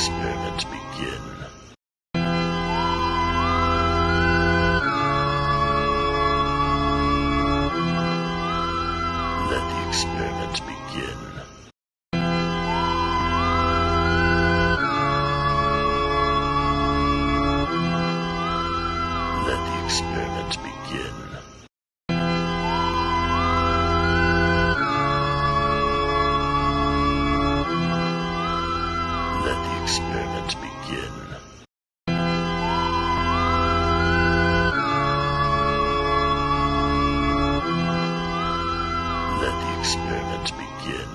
experiment begin. Let the experiment begin. Let the experiment begin. Let the experiment begin. Let the experiment begin.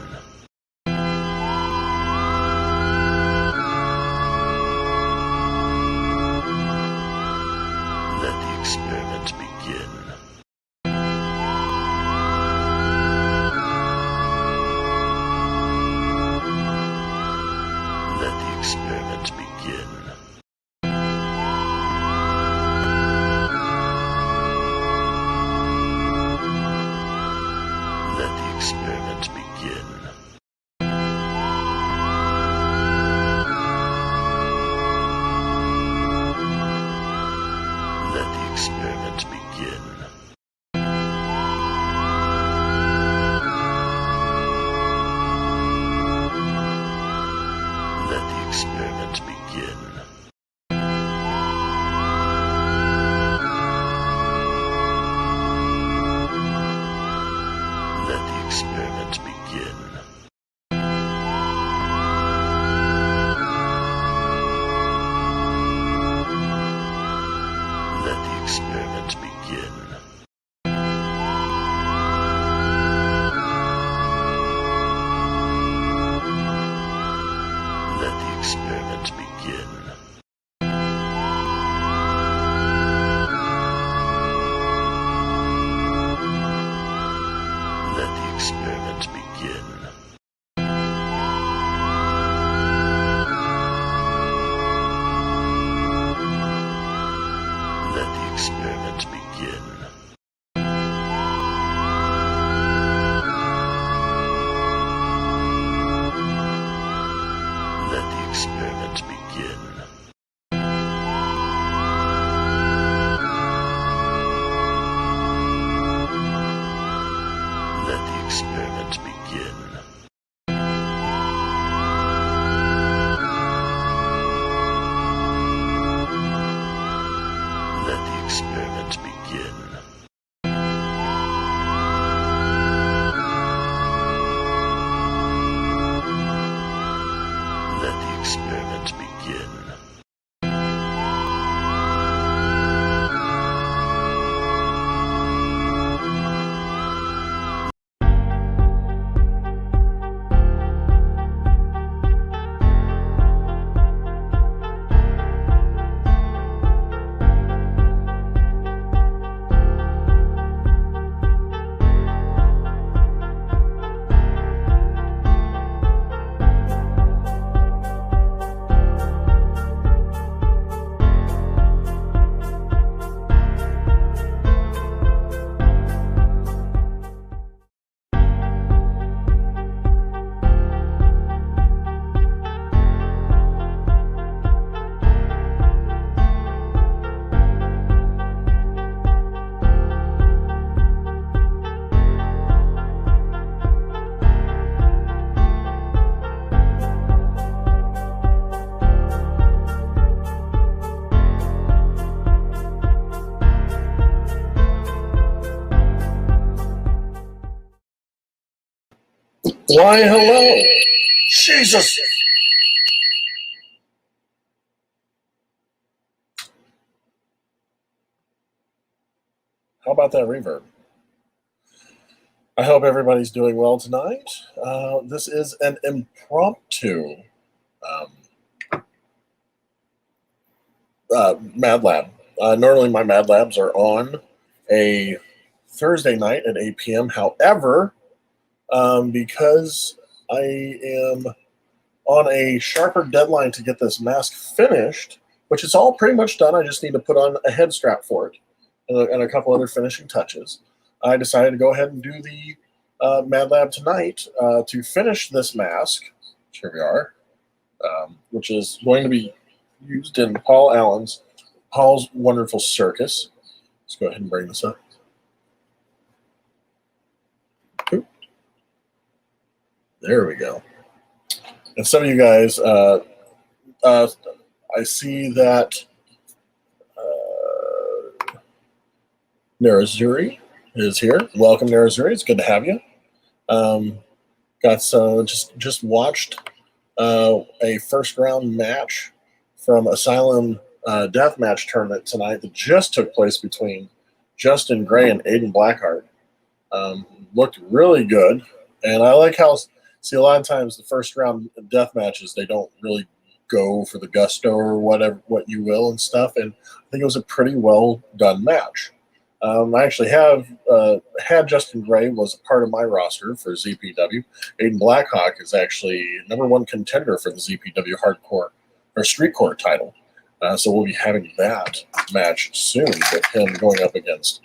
Let the experiment begin. Let the experiment begin. Let the experiment begin. Let the experiment begin. Let the experiment begin. Let the experiment begin. Let the experiment begin. Let the experiment begin. Let the experiment begin. Let the experiment begin. Let the experiment begin. Let the experiment begin. Let the experiment begin. Let the experiment begin. Why, hello. Jesus. How about that reverb? I hope everybody's doing well tonight. This is an impromptu Mad Lab. Normally my Mad Labs are on a Thursday night at 8 p.m. However, because I am on a sharper deadline to get this mask finished, which is all pretty much done, I just need to put on a head strap for it and a couple other finishing touches. I decided to go ahead and do the Mad Lab tonight to finish this mask. Here we are. which is going to be used in Paul's Wonderful Circus. Let's go ahead and bring this up. Oop. There we go. And some of you guys, I see that Narazuri is here. Welcome, Narazuri. It's good to have you. Got just watched a first round match from Asylum Deathmatch tournament tonight that just took place between Justin Gray and Aiden Blackheart. Looked really good, and I like how a lot of times the first round death matches they don't really go for the gusto or whatever what you will and stuff, and I think it was a pretty well done match. I actually have had Justin Gray was a part of my roster for ZPW. Aiden Blackhawk is actually #1 contender for the ZPW Hardcore or Streetcore title. So we'll be having that match soon with him going up against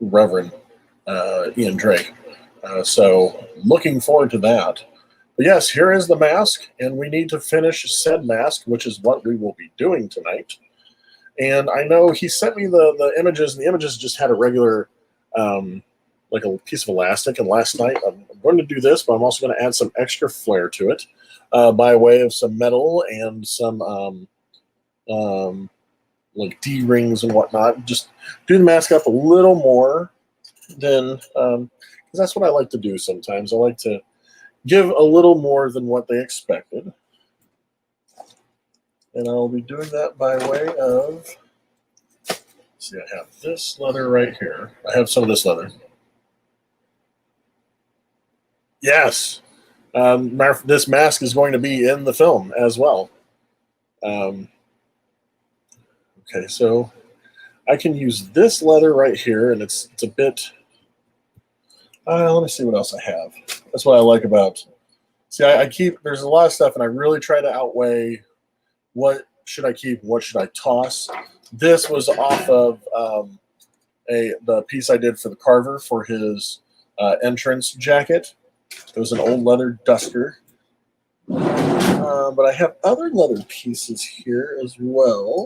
Reverend Ian Drake. So looking forward to that. But yes, here is the mask, and we need to finish said mask, which is what we will be doing tonight. And I know he sent me the images, and the images just had a regular, like a piece of elastic. And last night, I'm going to do this, but I'm also going to add some extra flair to it by way of some metal and some like D-rings and whatnot. Just do the mask up a little more than, because that's what I like to do sometimes. I like to give a little more than what they expected. And I'll be doing that by way of, see, I have this leather right here. I have some of this leather. Yes. This mask is going to be in the film as well. Okay, so I can use this leather right here, and it's a bit, let me see what else I have. That's what I like about, see, I keep, there's a lot of stuff, and I really try to outweigh what should I keep, what should I toss. This was off of the piece I did for the Carver for his entrance jacket. It was an old leather duster. But I have other leather pieces here as well.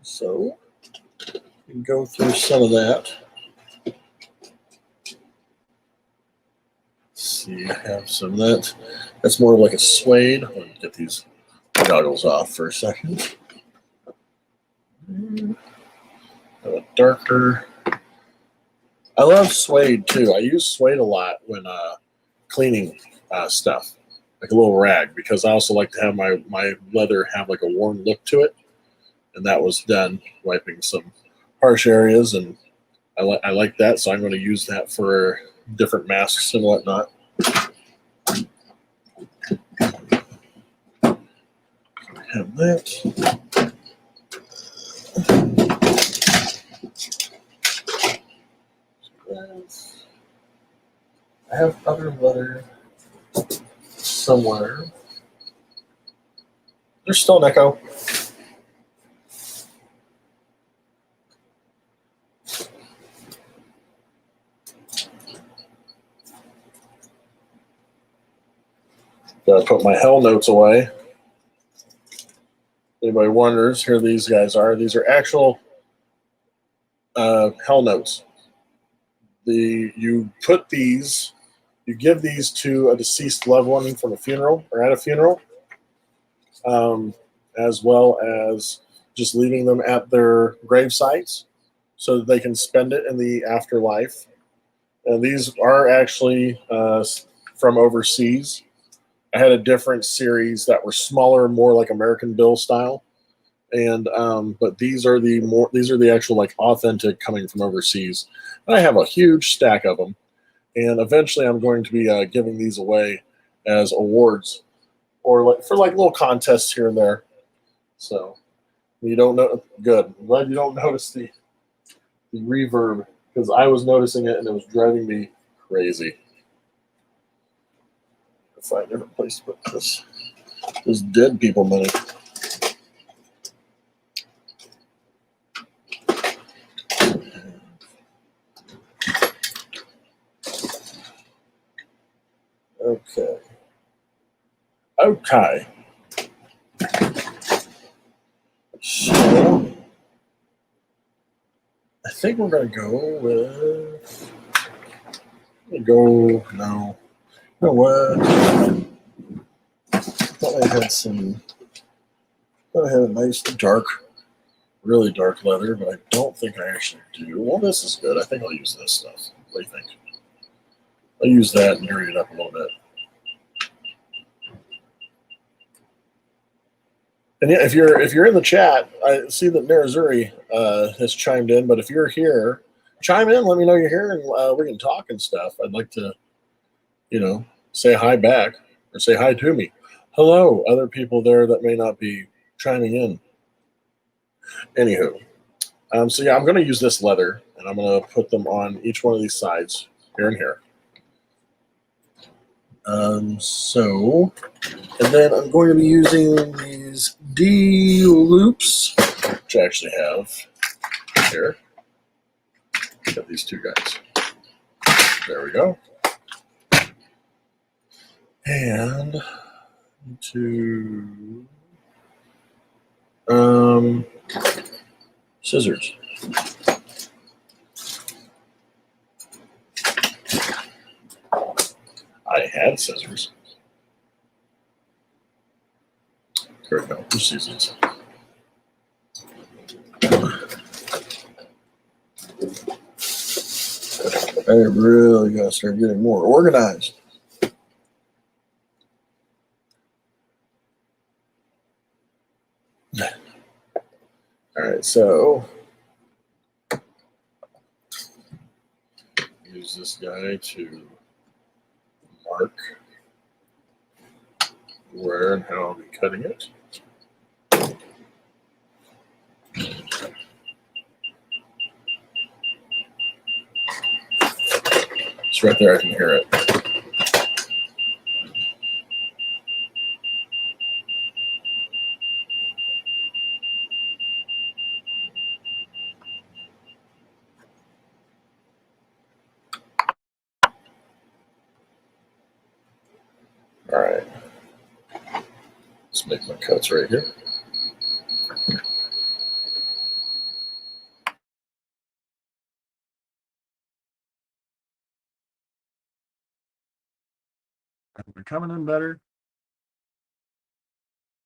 So we can go through some of that. Let's see, I have some of that. That's more like a suede. Let me get these goggles off for a second. A darker. I love suede too. I use suede a lot when cleaning stuff, like a little rag, because I also like to have my leather have like a worn look to it, and that was done wiping some harsh areas, and I like that, so I'm going to use that for different masks and whatnot. Have that. I have other leather somewhere. There's still an echo. Gotta put my hell notes away. Anybody wonders, here these guys are. These are actual hell notes. You put these, you give these to a deceased loved one from a funeral or at a funeral, as well as just leaving them at their grave sites so that they can spend it in the afterlife. And these are actually from overseas. I had a different series that were smaller, more like American Bill style, and but these are the actual like authentic coming from overseas. And I have a huge stack of them, and eventually I'm going to be giving these away as awards or like for like little contests here and there. So you don't know, good. I'm glad you don't notice the reverb, because I was noticing it and it was driving me crazy. Find a different place to put this dead people money. Okay. Okay. So I think we're gonna go with. Go no. You know what? Thought I had some. Thought I had a nice dark, really dark leather, but I don't think I actually do. Well, this is good. I think I'll use this stuff. What do you think? I'll use that and hurry it up a little bit. And yeah, if you're in the chat, I see that Narazuri has chimed in. But if you're here, chime in. Let me know you're here, and we can talk and stuff. I'd like to, say hi back or say hi to me. Hello, other people there that may not be chiming in. Anywho, so yeah, I'm going to use this leather, and I'm going to put them on each one of these sides, here and here. And then I'm going to be using these D loops, which I actually have here. Got these two guys. There we go. And to scissors. I had scissors. Here we go. Just use these. I really gotta start getting more organized. All right, so use this guy to mark where and how I'll be cutting it. It's right there, I can hear it. All right. Let's make my cuts right here. Are we coming in better?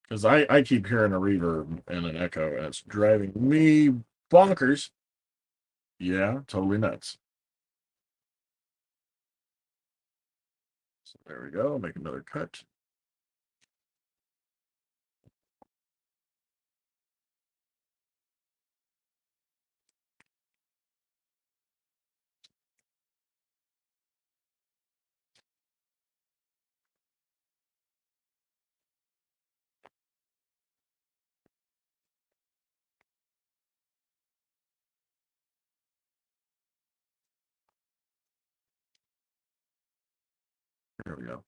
Because I keep hearing a reverb and an echo, and it's driving me bonkers. Yeah, totally nuts. So there we go. Make another cut. There we go.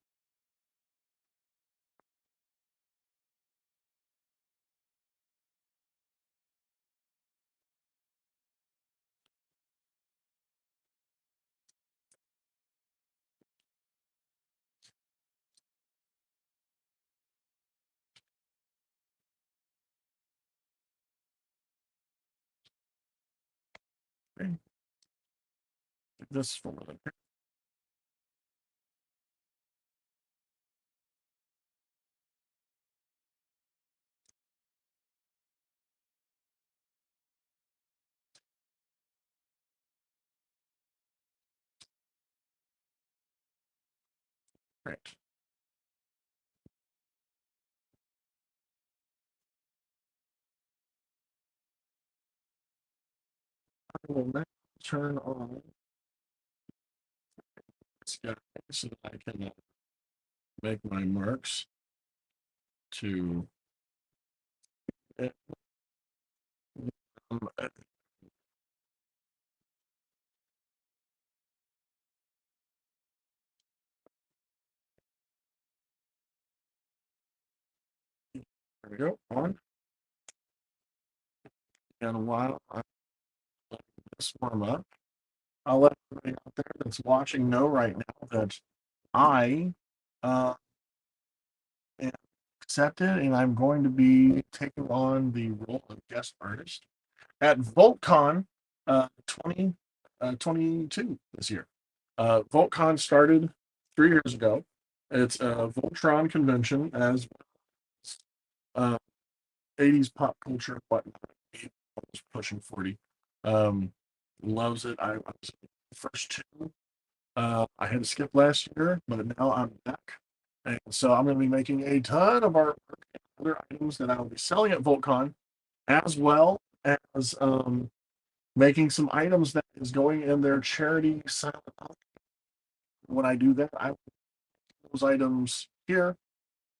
Okay. This one. Right. I will now turn on this guy so that I can make my marks to there we go. On. And while I let this warm up, I'll let everybody out there that's watching know right now that I uh, and accepted, and I'm going to be taking on the role of guest artist at VoltCon 2022 this year. VoltCon started 3 years ago. It's a Voltron convention as uh, 80s pop culture and whatnot. I was pushing 40. Um, Loves it. I was the first two. I had to skip last year, but now I'm back. And so I'm going to be making a ton of art and other items that I will be selling at VoltCon, as well as making some items that is going in their charity silent auction. When I do that, I will put those items here.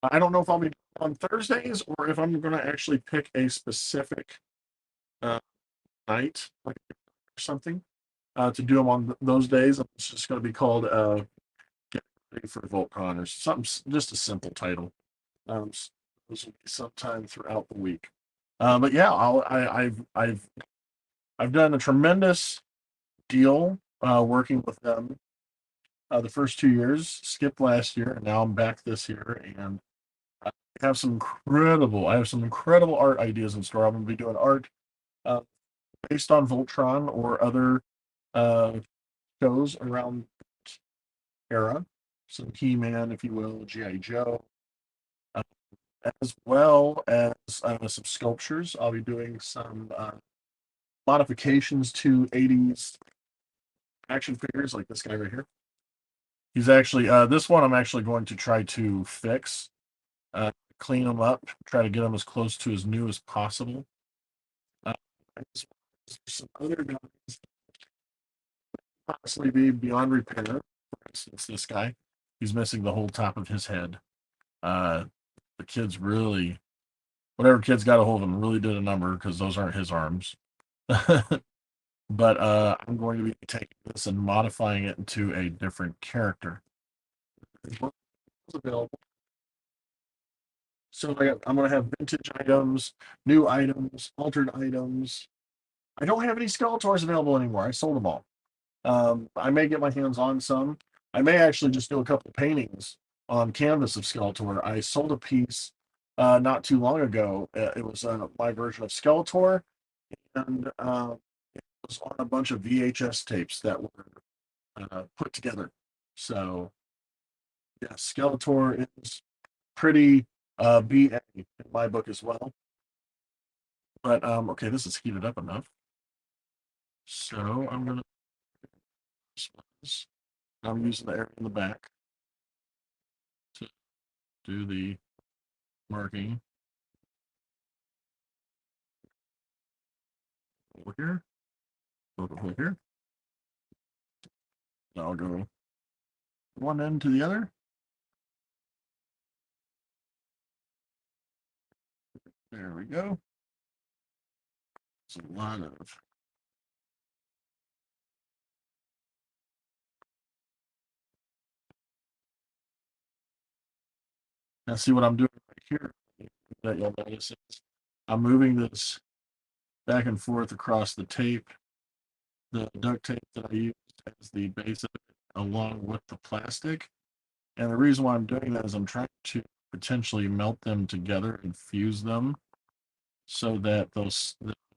I don't know if I'll be on Thursdays or if I'm going to actually pick a specific uh, night, like or something, to do them on those days. It's just going to be called "Get Ready for VoltCon" or something, just a simple title. Those will be sometime throughout the week. But yeah, I've done a tremendous deal working with them the first 2 years. Skipped last year, and now I'm back this year, and I I have some incredible art ideas in store. I'm going to be doing art uh, based on Voltron or other uh, shows around era. Some He-Man, if you will, G.I. Joe, uh, as well as some sculptures. I'll be doing some modifications to 80s action figures like this guy right here. He's actually this one I'm actually going to try to fix, uh, clean him up, try to get him as close to as new as possible. Uh, some other guys possibly be beyond repair. For instance, this guy, he's missing the whole top of his head. Uh, the kids really, whatever kids got a hold of him, really did a number because those aren't his arms. But I'm going to be taking this and modifying it into a different character. Available. So I'm going to have vintage items, new items, altered items. I don't have any Skeletors available anymore. I sold them all. I may get my hands on some. I may actually just do a couple paintings on canvas of Skeletor. I sold a piece not too long ago. It was my version of Skeletor, and it was on a bunch of VHS tapes that were put together. So, yeah, Skeletor is pretty BA in my book as well. But okay, this is heated up enough. So I'm gonna. I'm using the area in the back to do the marking over here. Over here. Now I'll go one end to the other. There we go. It's a lot of now see what I'm doing right here that you'll notice is I'm moving this back and forth across the tape, the duct tape that I used as the base of it, along with the plastic. And the reason why I'm doing that is I'm trying to potentially melt them together and fuse them so that they'll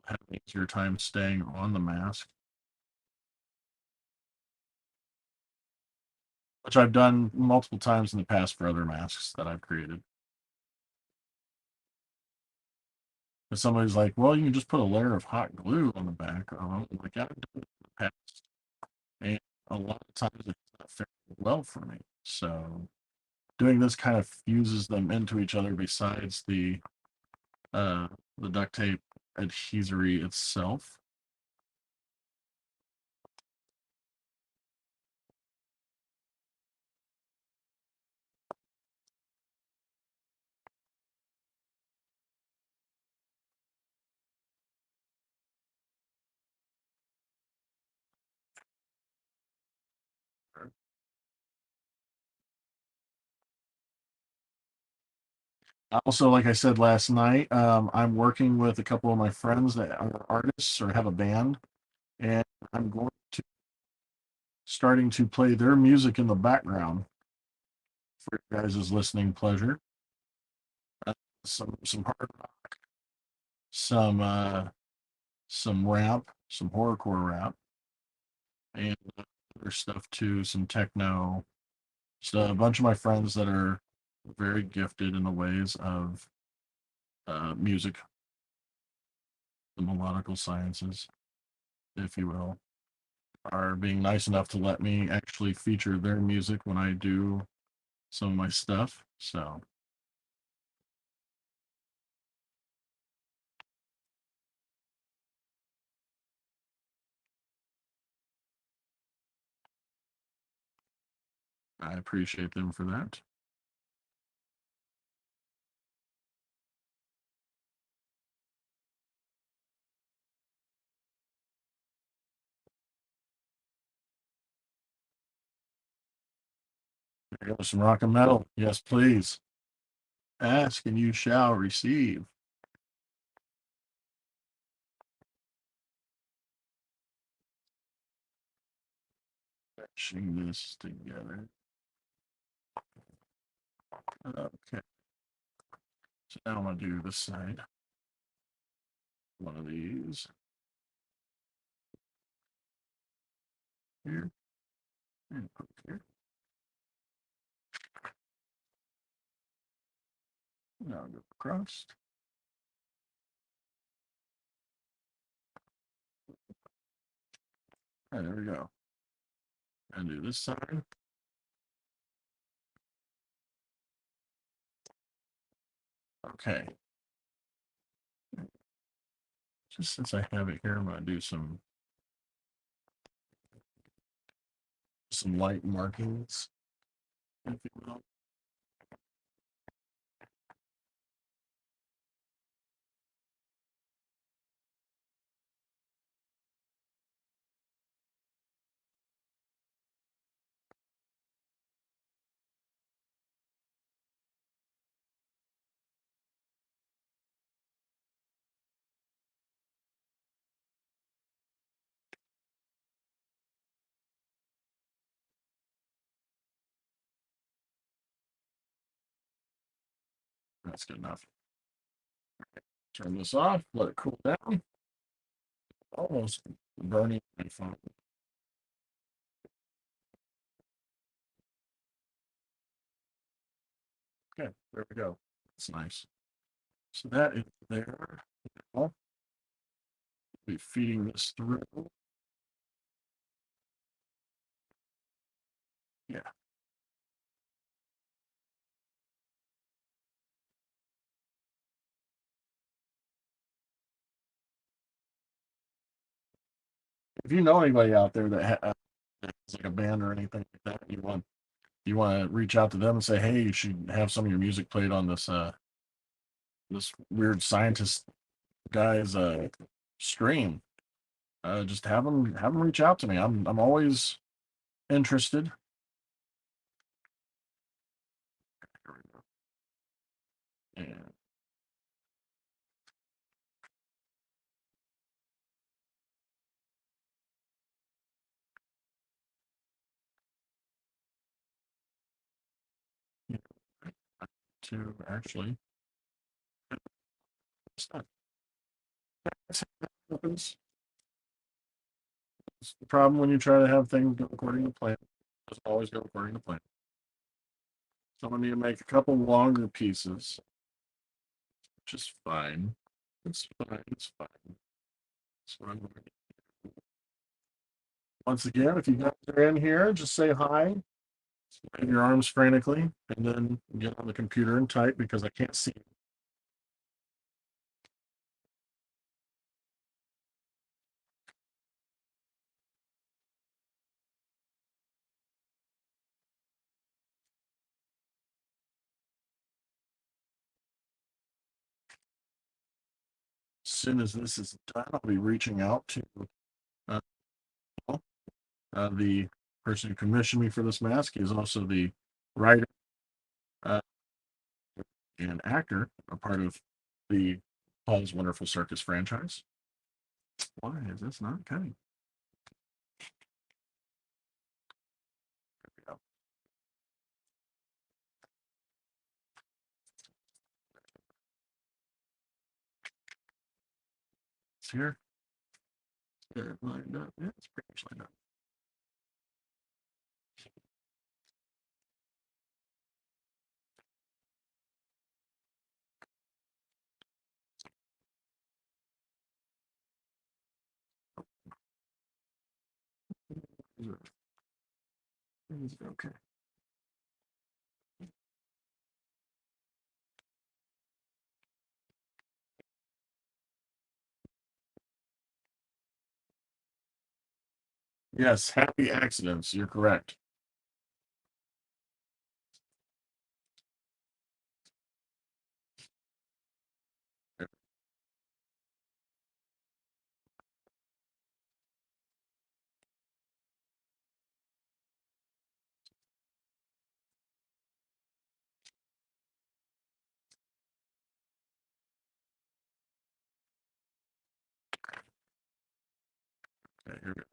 have an easier time staying on the mask, which I've done multiple times in the past for other masks that I've created. But somebody's like, well, you can just put a layer of hot glue on the back. I'm like, I've done it in the past. And a lot of times it's not fairly well for me. So doing this kind of fuses them into each other besides the duct tape adhesory itself. Also, like I said last night, I'm working with a couple of my friends that are artists or have a band, and I'm going to starting to play their music in the background for your guys' listening pleasure. Some hard rock, some rap, some horrorcore rap, and other stuff too. Some techno. So a bunch of my friends that are very gifted in the ways of music, the melodical sciences, if you will, are being nice enough to let me actually feature their music when I do some of my stuff. So I appreciate them for that. There goes some rock and metal. Yes, please. Ask and you shall receive. Matching this together. Okay. So now I'm gonna do this side. One of these here and put here. Now I'll go across. And there we go. And do this side. Okay. Just since I have it here, I'm gonna do some light markings, if you will. That's good enough. Turn this off, let it cool down. Almost burning my phone. Okay, there we go. That's nice. So that is there. I'll be feeding this through. Yeah. If you know anybody out there that has like a band or anything like that, you want to reach out to them and say, hey, you should have some of your music played on this weird scientist guy's stream. Just have them reach out to me. I'm always interested. And to actually, it's not, that's how that happens. It's the problem when you try to have things go according to plan. It doesn't always go according to plan. So I'm gonna need to make a couple longer pieces, which is fine. It's fine. It's fine. So I'm going to, once again, if you guys are in here, just say hi. Wave your arms frantically, and then get on the computer and type because I can't see. As soon as this is done, I'll be reaching out to uh, the person who commissioned me for this mask. He is also the writer uh, and actor, a part of the Paul's Wonderful Circus franchise. Why is this not cutting? There we go. It's here. Good, lined up. Yeah, it's pretty much lined up. Okay. Yes, happy accidents. You're correct. Okay, here we go.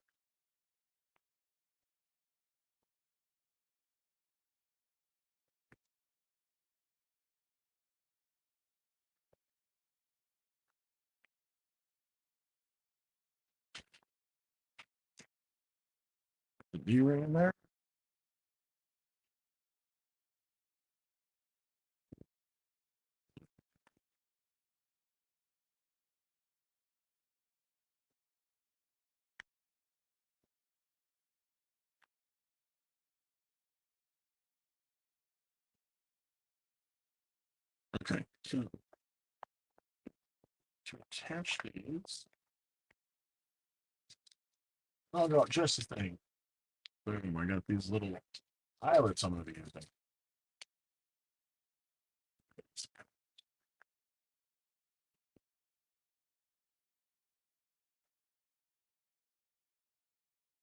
The D-ring in there. Okay, so to attach these, I'll go just the thing. Boom, I got these little eyelets I'm going to be using.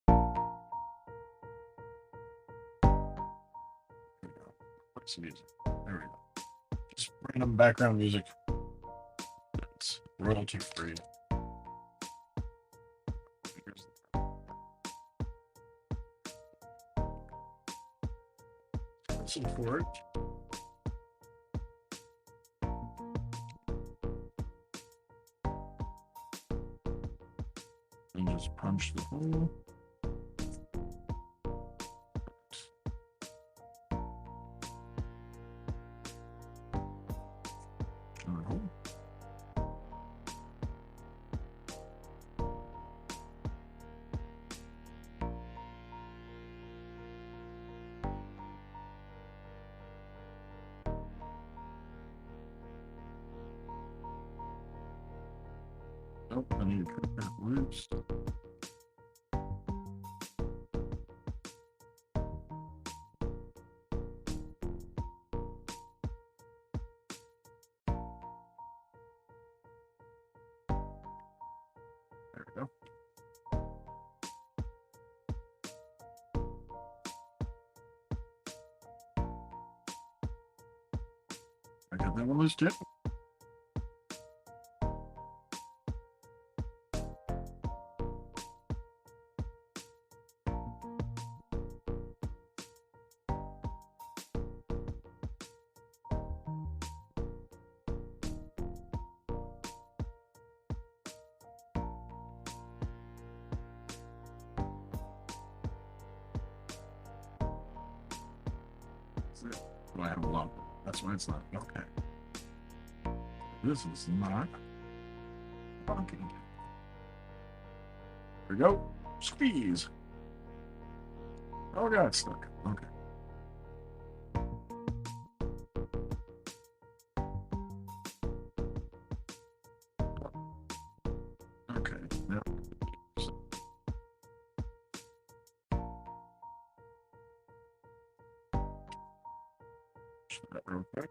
There we go. Put some music. There we go. Just random background music. It's royalty free. Listen for it. And just punch the hole. Nope, I need to cut that loose. There we go. I got that one loose too. Oh, I have a lump. That's why it's not. Okay. This is not funky. There we go. Squeeze. Oh, God, it's stuck. Okay. Okay. Now. That real quick.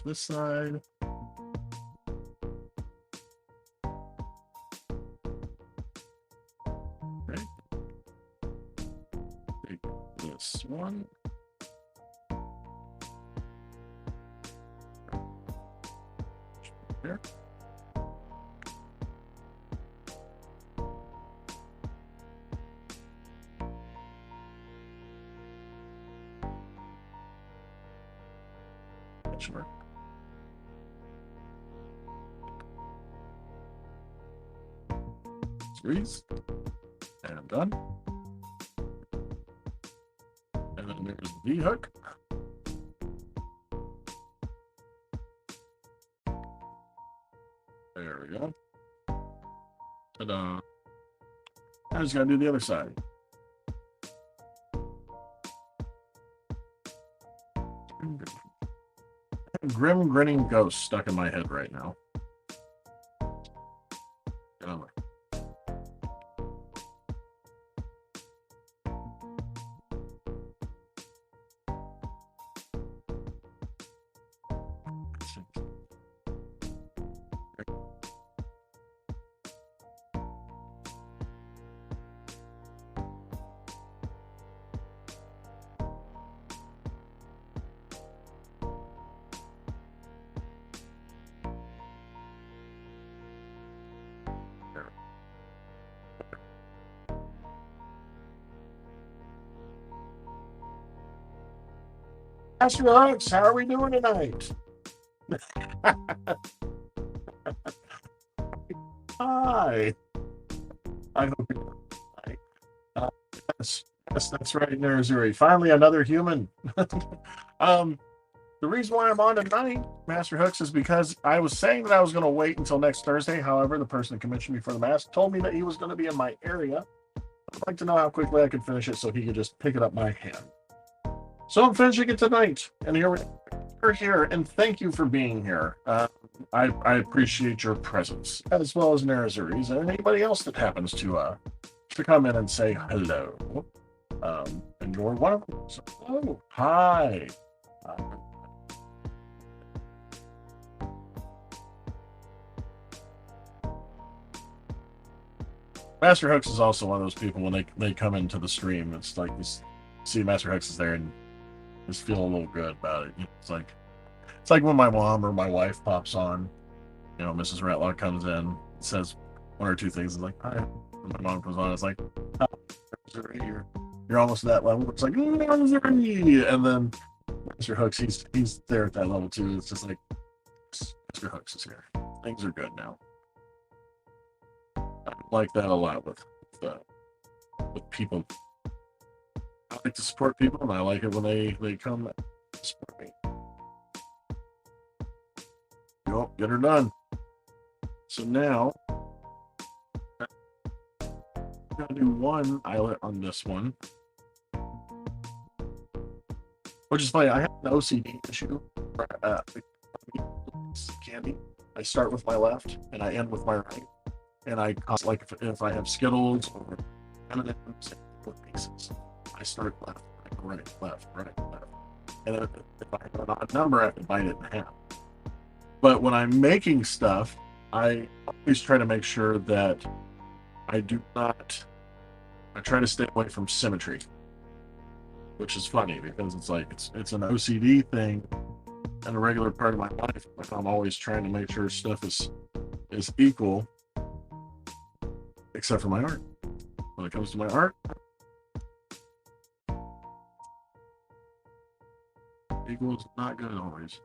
This side. Okay. Take this one. There. Sure. Squeeze. And done. And then there's the V-hook. There we go. Ta-da. I just gotta do the other side. Grim grinning ghost stuck in my head right now. Get over. Master Hooks, how are we doing tonight? Hi. I hope you're right. Yes, that's right, Nerazuri. Finally, another human. The reason why I'm on tonight, Master Hooks, is because I was saying that I was going to wait until next Thursday. However, the person that commissioned me for the mask told me that he was going to be in my area. I'd like to know how quickly I could finish it so he could just pick it up by hand. So I'm finishing it tonight, and here we're here, and thank you for being here. I appreciate your presence, as well as Nerazuri's and anybody else that happens to come in and say hello. And you're one of them. So, hello. Hi. Master Hooks is also one of those people when they come into the stream, it's like you see Master Hooks is there and just feel a little good about it. It's like when my mom or my wife pops on, you know, Mrs. Ratlock comes in, says one or two things, it's like, hi. And my mom comes on, it's like, oh, you're almost at that level. It's like, and then Mr. Hooks, he's there at that level too. It's just like, Mr. Hooks is here. Things are good now. I like that a lot with people. I like to support people, and I like it when they come support me. Go, get her done. So now, I'm gonna do one eyelet on this one, which is funny. I have an OCD issue. Candy. I start with my left, and I end with my right. And I like if I have Skittles or M&M's pieces, I start left, right, left, right, left. And if I have an odd number, I have to bite it in half. But when I'm making stuff, I always try to make sure that I try to stay away from symmetry, which is funny because it's like it's an OCD thing and a regular part of my life. Like I'm always trying to make sure stuff is equal. Except for my art. When it comes to my art, equals not good always.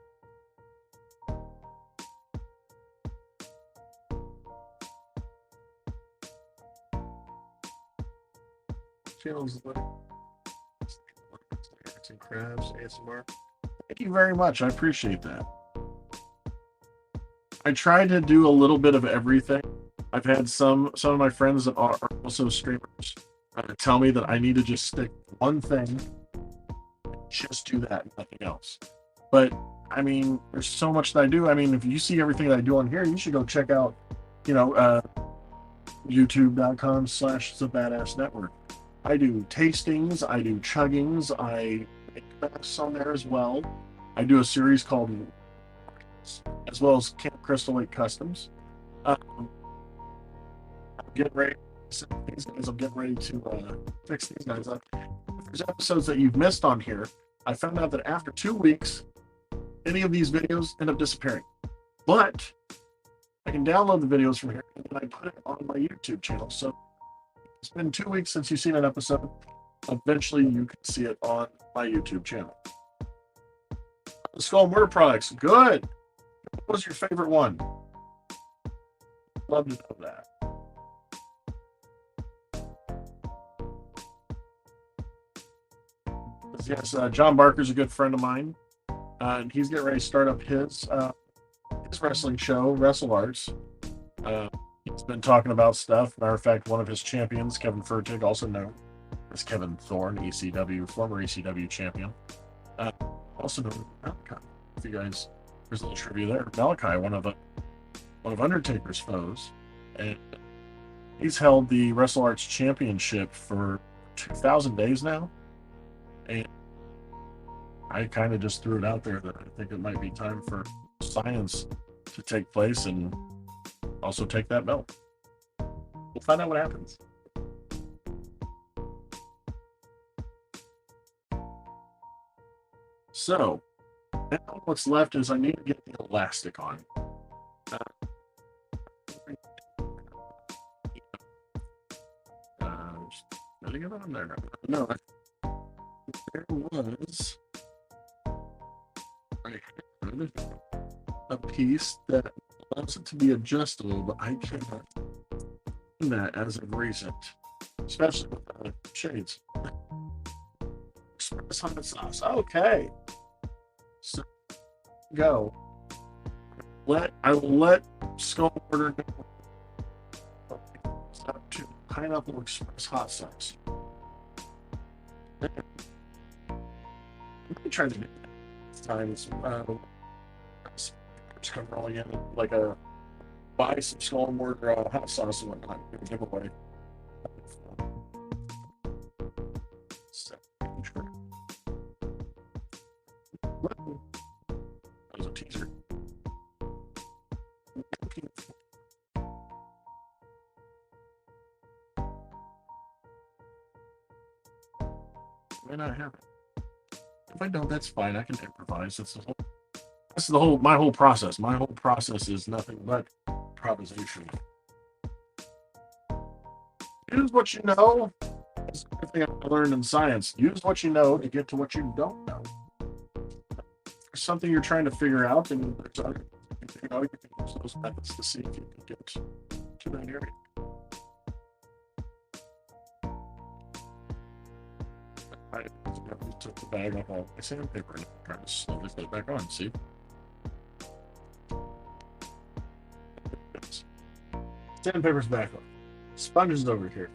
Channels like Arts and Crafts, ASMR. Thank you very much. I appreciate that. I try to do a little bit of everything. I've had some of my friends that are also streamers tell me that I need to just stick one thing, just do that, nothing else. But I mean, there's so much that I do. I mean, if you see everything that I do on here, you should go check out, youtube.com/TheBadassNetwork. I do tastings, I do chuggings, I make masks on there as well. I do a series called, as well as Camp Crystal Lake Customs. I'm getting ready. These guys, I'm getting ready to fix these guys up. If there's episodes that you've missed on here, I found out that after 2 weeks, any of these videos end up disappearing. But I can download the videos from here and then I put it on my YouTube channel. So it's been 2 weeks since you've seen an episode. Eventually, you can see it on my YouTube channel. The Skull and Mortar products, good. What was your favorite one? Love to know that. Yes, John Barker's a good friend of mine, and he's getting ready to start up his wrestling show, Wrestle Arts. He's been talking about stuff. Matter of fact, one of his champions, Kevin Furtick, also known as Kevin Thorne, ECW, former ECW champion. Also known as Malachi. If you guys, there's a little trivia there. Malachi, one of Undertaker's foes, and he's held the Wrestle Arts Championship for 2,000 days now. And I kind of just threw it out there that I think it might be time for science to take place and also take that belt. We'll find out what happens. So, now what's left is I need to get the elastic on. Did I get it on there? No. There was a piece that allows it to be adjustable, but I cannot do that as of recent, especially with the shades. Express hot sauce. Okay. So go. I will let Skull Mortar know up to Pineapple Express hot sauce. Let me try to do that times. Just come rolling in like a buy some Skull Mortar hot sauce and whatnot. Give away. So, sure. That was a teaser. May not happen. If I don't, that's fine. I can improvise. That's my whole process. My whole process is nothing but improvisation. Use what you know. That's the thing I learned in science. Use what you know to get to what you don't know. If there's something you're trying to figure out, and there's other, you can use those methods to see if you can get to that area. I took the bag off all my sandpaper and I'm trying to slowly put it back on. See? Sandpaper's back on. Sponge is over here.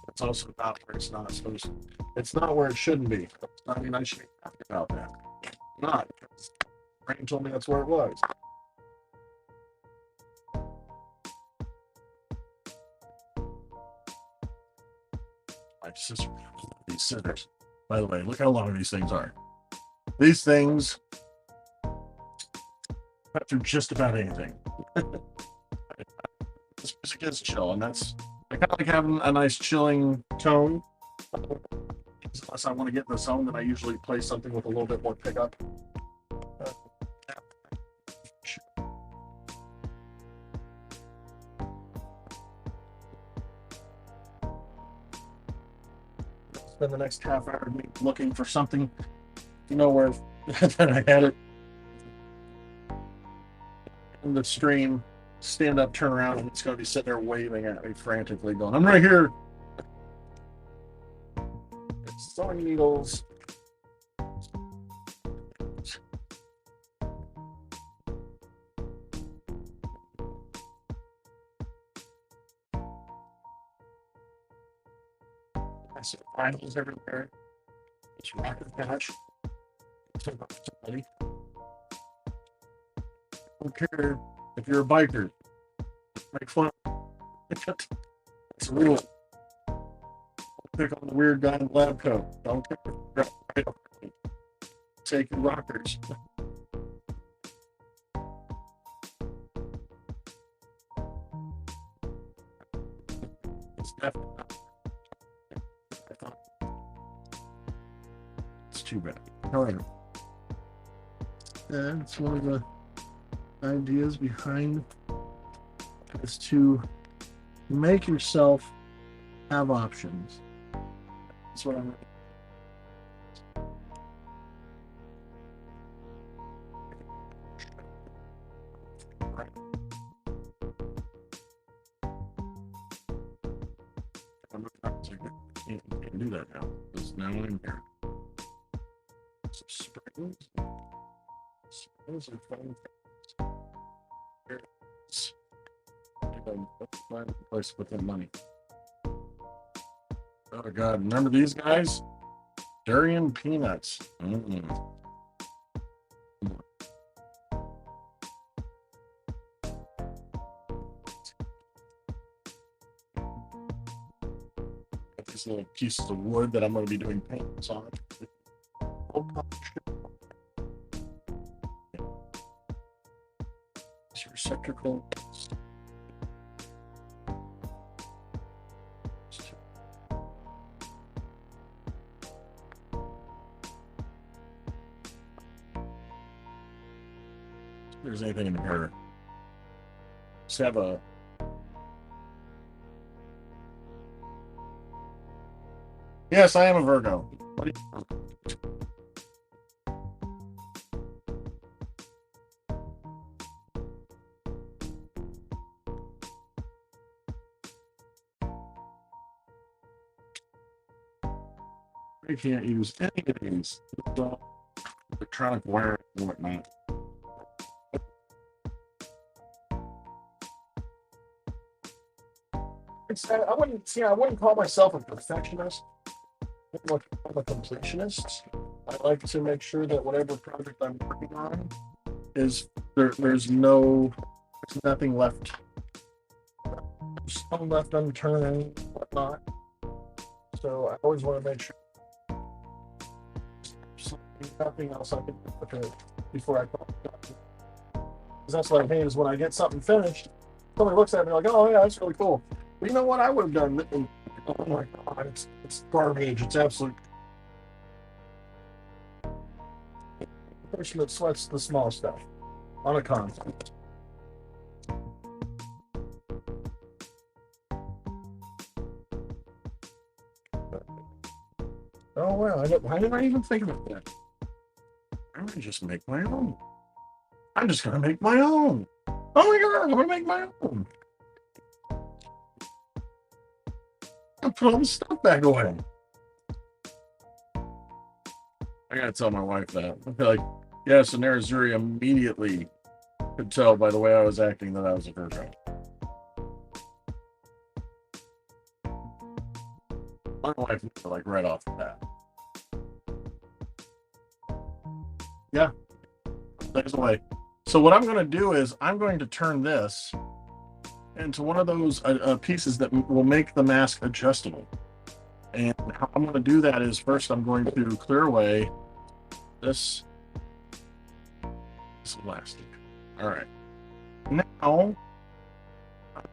It's also not where it's not supposed to. It's not where it shouldn't be. I mean, I should be happy about that. Not because Brain told me that's where it was. My sister, these scissors. By the way, look how long these things are. These things cut through just about anything. This music is chill, and that's. I kind of like having a nice chilling tone. Unless I want to get in the zone, then I usually play something with a little bit more pickup. Spend the next half hour of me looking for something, where that I had it in the stream. Stand up, turn around, and it's going to be sitting there waving at me frantically, going, "I'm right here." It's sewing needles. I see finals everywhere. It's rocket patch. Somebody. I don't care if you're a biker. Make fun. It's a rule. Pick on the weird guy in the lab coat. Don't care. Take your rockers. It's definitely not. It's too bad. However, said, it's one of the ideas behind is to make yourself have options. That's what I'm. Can't do that now because now I'm here. Springs are fun. Find a place to put that money. Oh God! Remember these guys? Durian peanuts. Got these little pieces of wood that I'm going to be doing paints on. It's receptacle. If there's anything in here. Just have a. Yes, I am a Virgo. What do you... I can't use any of these. Electronic wire and whatnot. I wouldn't call myself a perfectionist. I'm a completionist. I like to make sure that whatever project I'm working on is there's nothing left. There's some left unturned, whatnot. So I always want to make sure nothing else I can do before I call it done. Because that's what I mean is when I get something finished, somebody looks at me like, "Oh yeah, that's really cool." But you know what? I would have done. Oh my God, it's garbage. It's absolute. The person that sweats the small stuff on a concept. Oh well, why did I even think about that? I'm gonna just make my own. I'm just gonna make my own. Oh my God, I'm gonna make my own. I'll put all the stuff back away. I gotta tell my wife that. I'll be like, yeah, so Narazuri immediately could tell by the way I was acting that I was a Virgo. My wife knew, like right off the bat. Yeah. Thanks away. So what I'm going to do is I'm going to turn this into one of those pieces that will make the mask adjustable. And how I'm going to do that is first I'm going to clear away this elastic. All right. Now I'm going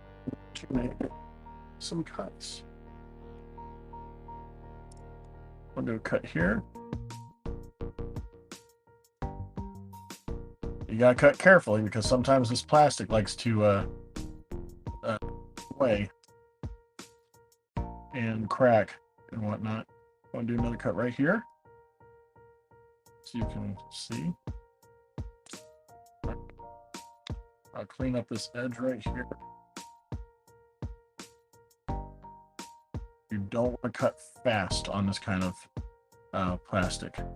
to make some cuts. I'm going to do a cut here. You gotta cut carefully because sometimes this plastic likes to weigh and crack and whatnot. I'm gonna do another cut right here so you can see. I'll clean up this edge right here. You don't want to cut fast on this kind of plastic. And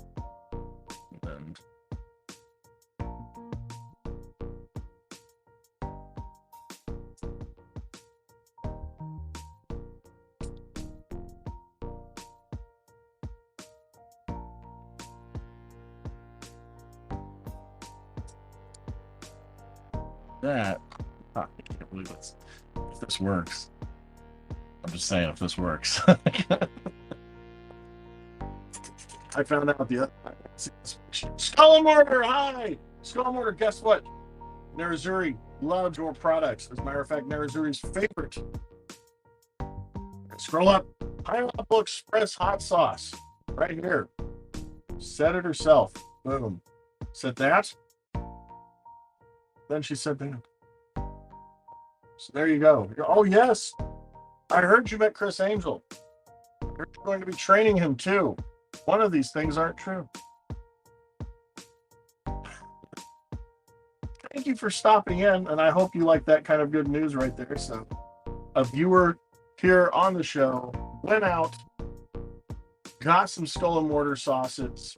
that, I can't believe this. If this works, I'm just saying, if this works. I found out the other Skull and Mortar. Hi, Skull and Mortar. Guess what? Narazuri loves your products. As a matter of fact, Narazuri's favorite. Scroll up. Pineapple Express hot sauce right here. Set it herself. Boom. Set that. Then she said, "Damn." So there you go. Oh yes, I heard you met Chris Angel. You're going to be training him too. One of these things aren't true. Thank you for stopping in, and I hope you like that kind of good news right there. So, a viewer here on the show went out, got some Skull and Mortar sauces,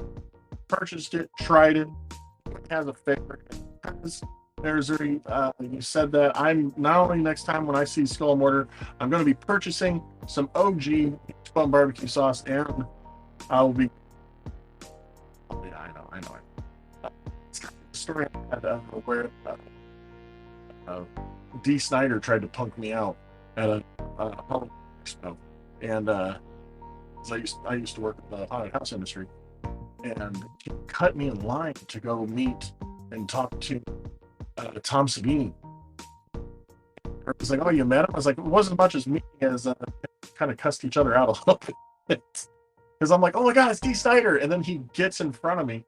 purchased it, tried it, has a favorite. There's you said that I'm not only next time when I see Skull and Mortar, I'm going to be purchasing some OG Bone barbecue sauce, and I will be. Oh, yeah, I know. It's kind of a story I had where D. Snyder tried to punk me out at a Halloween expo, and I used to work in the haunted house industry, and he cut me in line to go meet and talk to Tom Savini. I was like, "Oh, you met him?" I was like, "It wasn't much as meeting as kind of cussed each other out a little bit." Because I'm like, "Oh my God, it's D. Snyder," and then he gets in front of me,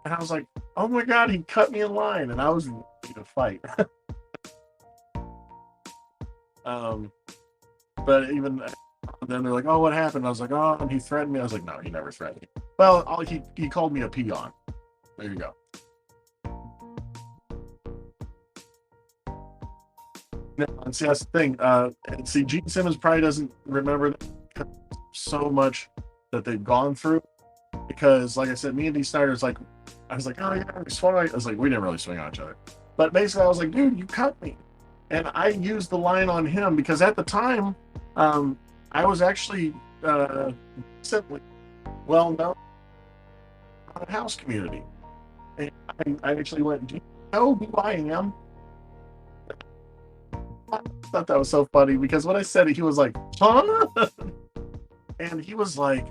and I was like, "Oh my God, he cut me in line," and I was ready to fight. But even then, they're like, "Oh, what happened?" I was like, "Oh," and he threatened me. I was like, "No, he never threatened me." Well, he called me a peon. There you go. And see, that's the thing. And see, Gene Simmons probably doesn't remember so much that they've gone through, because, like I said, me and D. Snyder's like, I was like, "Oh yeah, we swung." I was like, we didn't really swing on each other, but basically, I was like, "Dude, you cut me," and I used the line on him because at the time, I was actually recently well known in the house community, and I actually went, "Do you know who I am?" I thought that was so funny because when I said it, he was like, "Huh?" And he was like,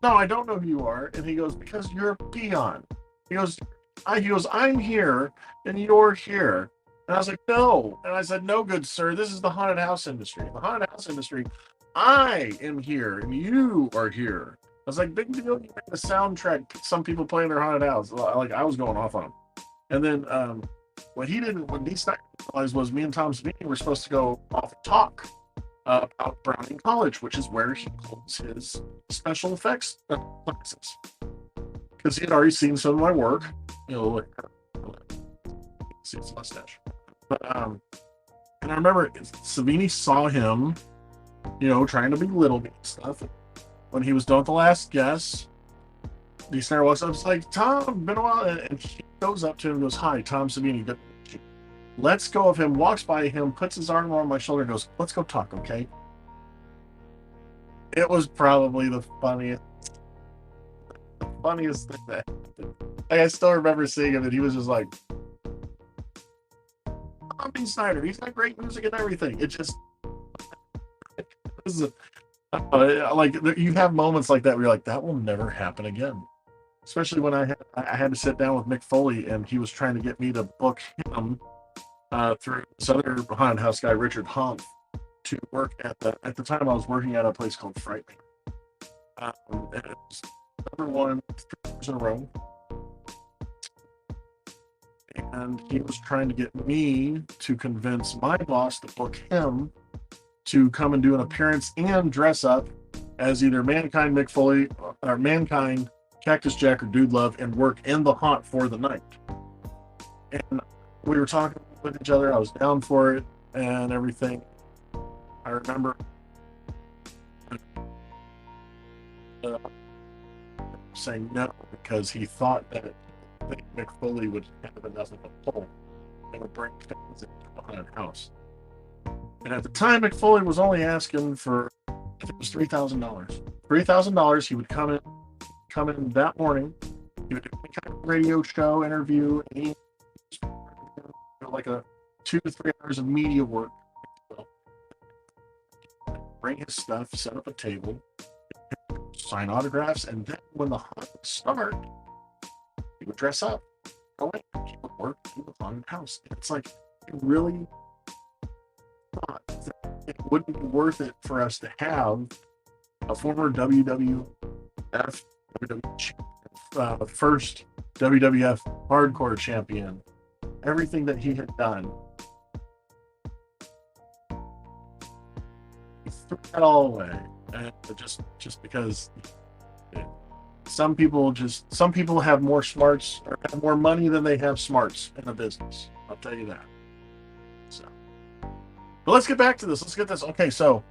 "No, I don't know who you are." And he goes, "Because you're a peon." He goes, "I'm here and you're here." And I was like, "No." And I said, "No, good sir, this is the haunted house industry. The haunted house industry, I am here and you are here." I was like, "Big deal, you made a soundtrack, some people playing their haunted house." Like, I was going off on him. And then what D. Snyder realized was me and Tom Savini were supposed to go off and talk about Browning College, which is where he holds his special effects classes. Because he had already seen some of my work, see his mustache. But and I remember Savini saw him, trying to belittle me and stuff. When he was done with The Last Guest, D. Snyder walks up, it's like, "Tom, been a while," and he goes up to him and goes, "Hi, Tom Savini, good to meet you." Lets go of him, walks by him, puts his arm on my shoulder, and goes, "Let's go talk, okay?" It was probably the funniest thing that happened. Like, I still remember seeing him, and he was just like, "Tom Snyder, he's got great music and everything." It just, like, you have moments like that where you're like, that will never happen again. Especially when I had to sit down with Mick Foley, and he was trying to get me to book him through this other haunted house guy, Richard Humph, to work at the time I was working at a place called Frightening. And it was #1 3 years in a row. And he was trying to get me to convince my boss to book him to come and do an appearance and dress up as either Mankind, Mick Foley, or Mankind, Cactus Jack, or Dude Love, and work in the haunt for the night. And we were talking with each other. I was down for it and everything. I remember saying no because he thought that Mick Foley would have enough of a pull and would bring fans into the haunted house. And at the time, Mick Foley was only asking for, I think it was $3,000. $3,000. He would come in that morning. He would do any kind of radio show, interview, like a 2 to 3 hours of media work. Bring his stuff, set up a table, sign autographs, and then when the hunt would start, he would dress up, go in, he would work in the haunted house. It's like, he really thought that it wouldn't be worth it for us to have a former WWF, first WWF hardcore champion everything that he had done. He threw that all away, and just because some people have more smarts or have more money than they have smarts in a business. I'll tell you that. So, but let's get back to this. Let's get this. Okay, so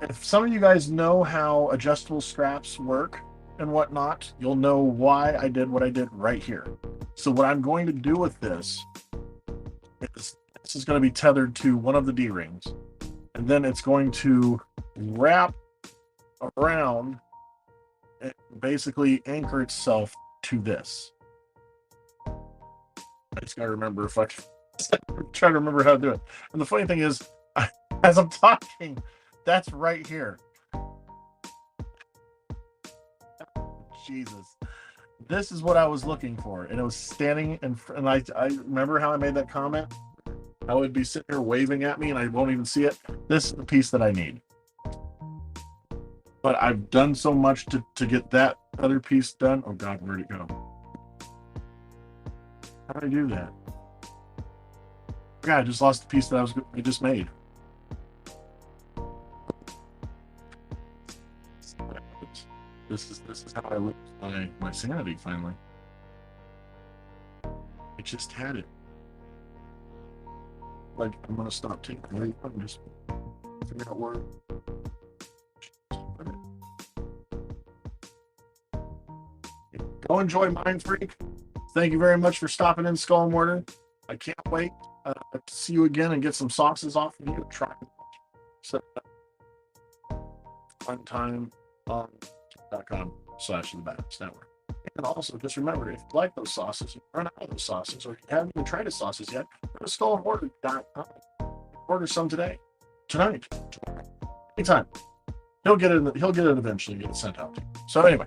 if some of you guys know how adjustable straps work and whatnot, you'll know why I did what I did right here. So what I'm going to do with this is this is going to be tethered to one of the D-rings, and then it's going to wrap around and basically anchor itself to this. I just gotta remember if I try to remember how to do it. And the funny thing is, as I'm talking, that's right here. Jesus. This is what I was looking for, and it was standing and I remember how I made that comment. I would be sitting here waving at me and I won't even see it. This is the piece that I need. But I've done so much to get that other piece done. Oh God, where'd it go? How did I do that? God, I just lost the piece that I just made. This is how I lose my sanity finally. I just had it. Like, I'm gonna stop taking it. I'm just figure out where. Go enjoy Mind Freak. Thank you very much for stopping in, Skull and Mortar. I can't wait to see you again and get some sauces off of you. Try so fun time on .com/The Badass Network. And also, just remember, if you like those sauces, you run out of those sauces, or you haven't even tried the sauces yet, go to SkullandMortar.com. Order some today, tonight, anytime. He'll get it. He'll get it eventually. And get it sent out to you. So anyway,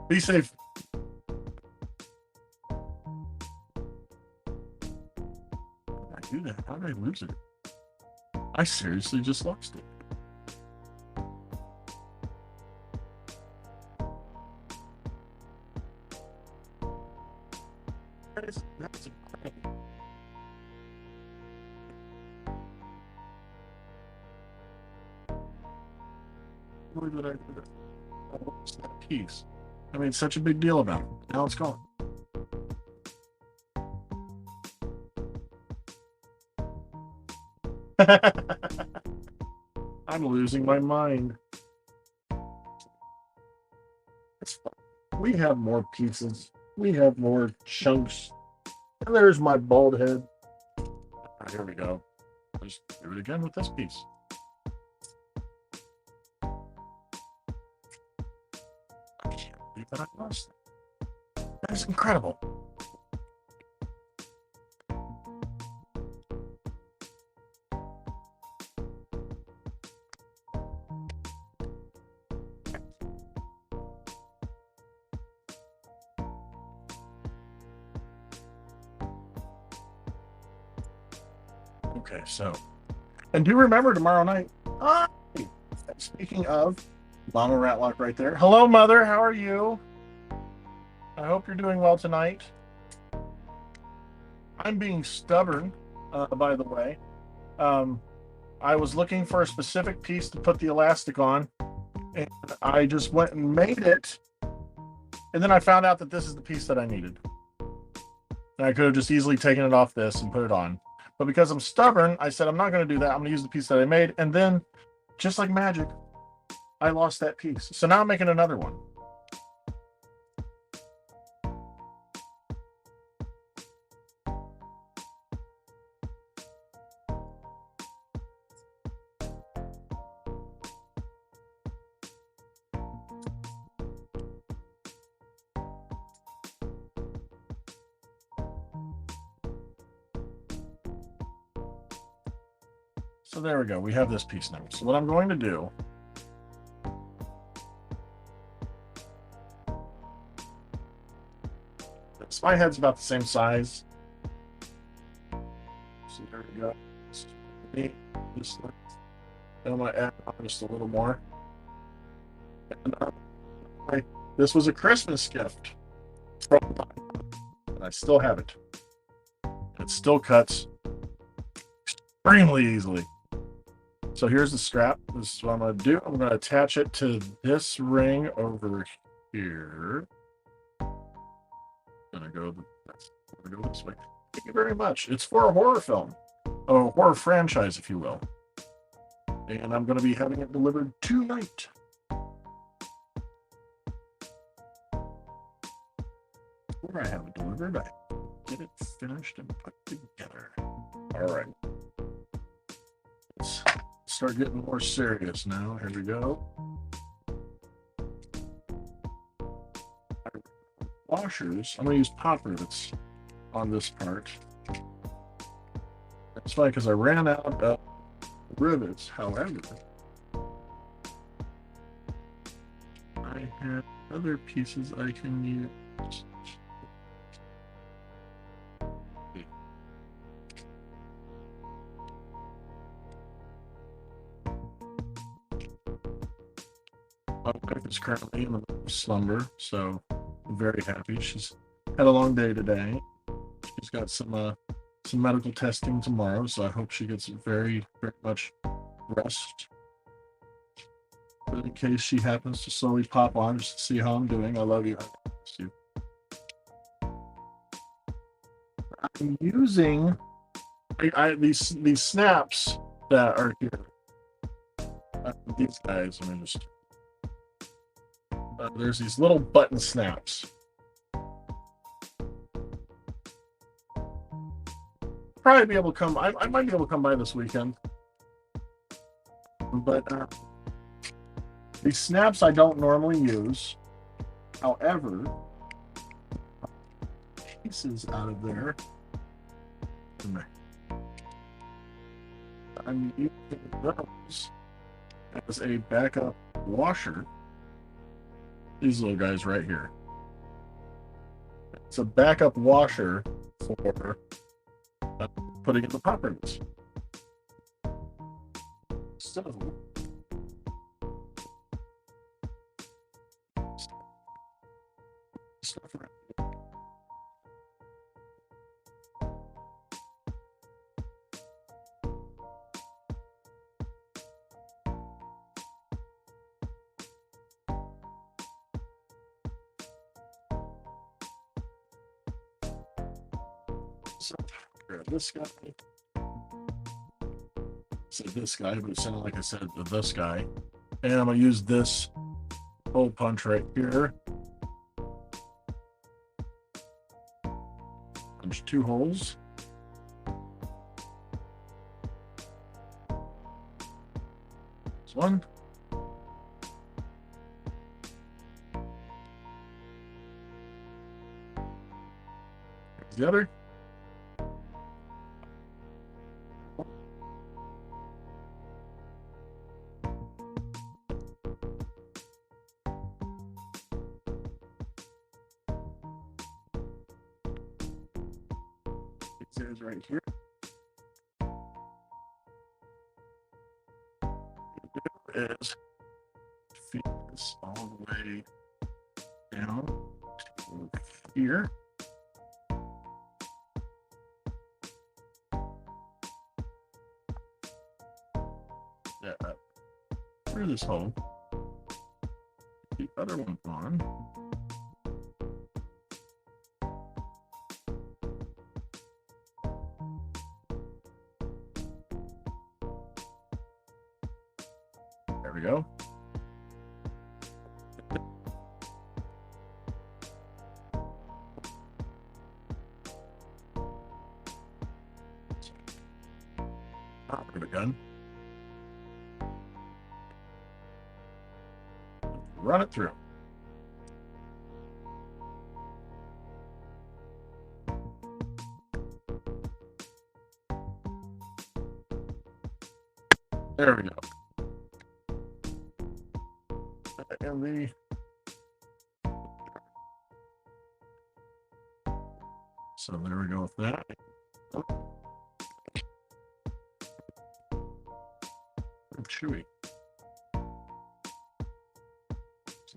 be safe. How did I do that? How did I lose it? I seriously just lost it. That's incredible. Where did I do that? What's that piece? I made such a big deal about it. Now it's gone. I'm losing my mind. It's fun. We have more pieces. We have more chunks. And there's my bald head. Right, here we go. Just do it again with this piece. I can't believe that I lost that. That is incredible. Okay, so, and do remember tomorrow night. Speaking of, Mama Ratlock right there. Hello, Mother. How are you? I hope you're doing well tonight. I'm being stubborn, by the way. I was looking for a specific piece to put the elastic on, and I just went and made it. And then I found out that this is the piece that I needed. And I could have just easily taken it off this and put it on. But because I'm stubborn, I said, I'm not going to do that. I'm going to use the piece that I made. And then, just like magic, I lost that piece. So now I'm making another one. So there we go. We have this piece now. So what I'm going to do is my head's about the same size. So there we go. Just then I'm going to add on just a little more. And this was a Christmas gift from mine, and I still have it. It still cuts extremely easily. So here's the strap. This is what I'm going to do. I'm going to attach it to this ring over here. I'm going to go this way. Thank you very much. It's for a horror film, a horror franchise, if you will. And I'm going to be having it delivered tonight. Before I have it delivered, I get it finished and put together. All right. Let's start getting more serious now. Here we go. Washers. I'm going to use pop rivets on this part. That's fine because I ran out of rivets. However, I have other pieces I can use. My wife is currently in a slumber, so I'm very happy. She's had a long day today. She's got some medical testing tomorrow, so I hope she gets very, very much rest. But in case she happens to slowly pop on just to see how I'm doing, I love you. I miss you. I'm using these snaps that are here. These guys, let me just. There's these little button snaps. Probably be able to come. I might be able to come by this weekend. But these snaps I don't normally use. However, pieces out of there. I'm using those as a backup washer. These little guys right here. It's a backup washer for putting in the pop rivets. So, stuff around. So, grab this guy. I said this guy, but it sounded like I said this guy. And I'm going to use this hole punch right here. Punch 2 holes. This one. Here's the other. There's right here. What you do is feed this all the way down to here. That through this hole. The other one on. There we go. Top of the gun. Run it through. There we go. And the so there we go with that. Chewy.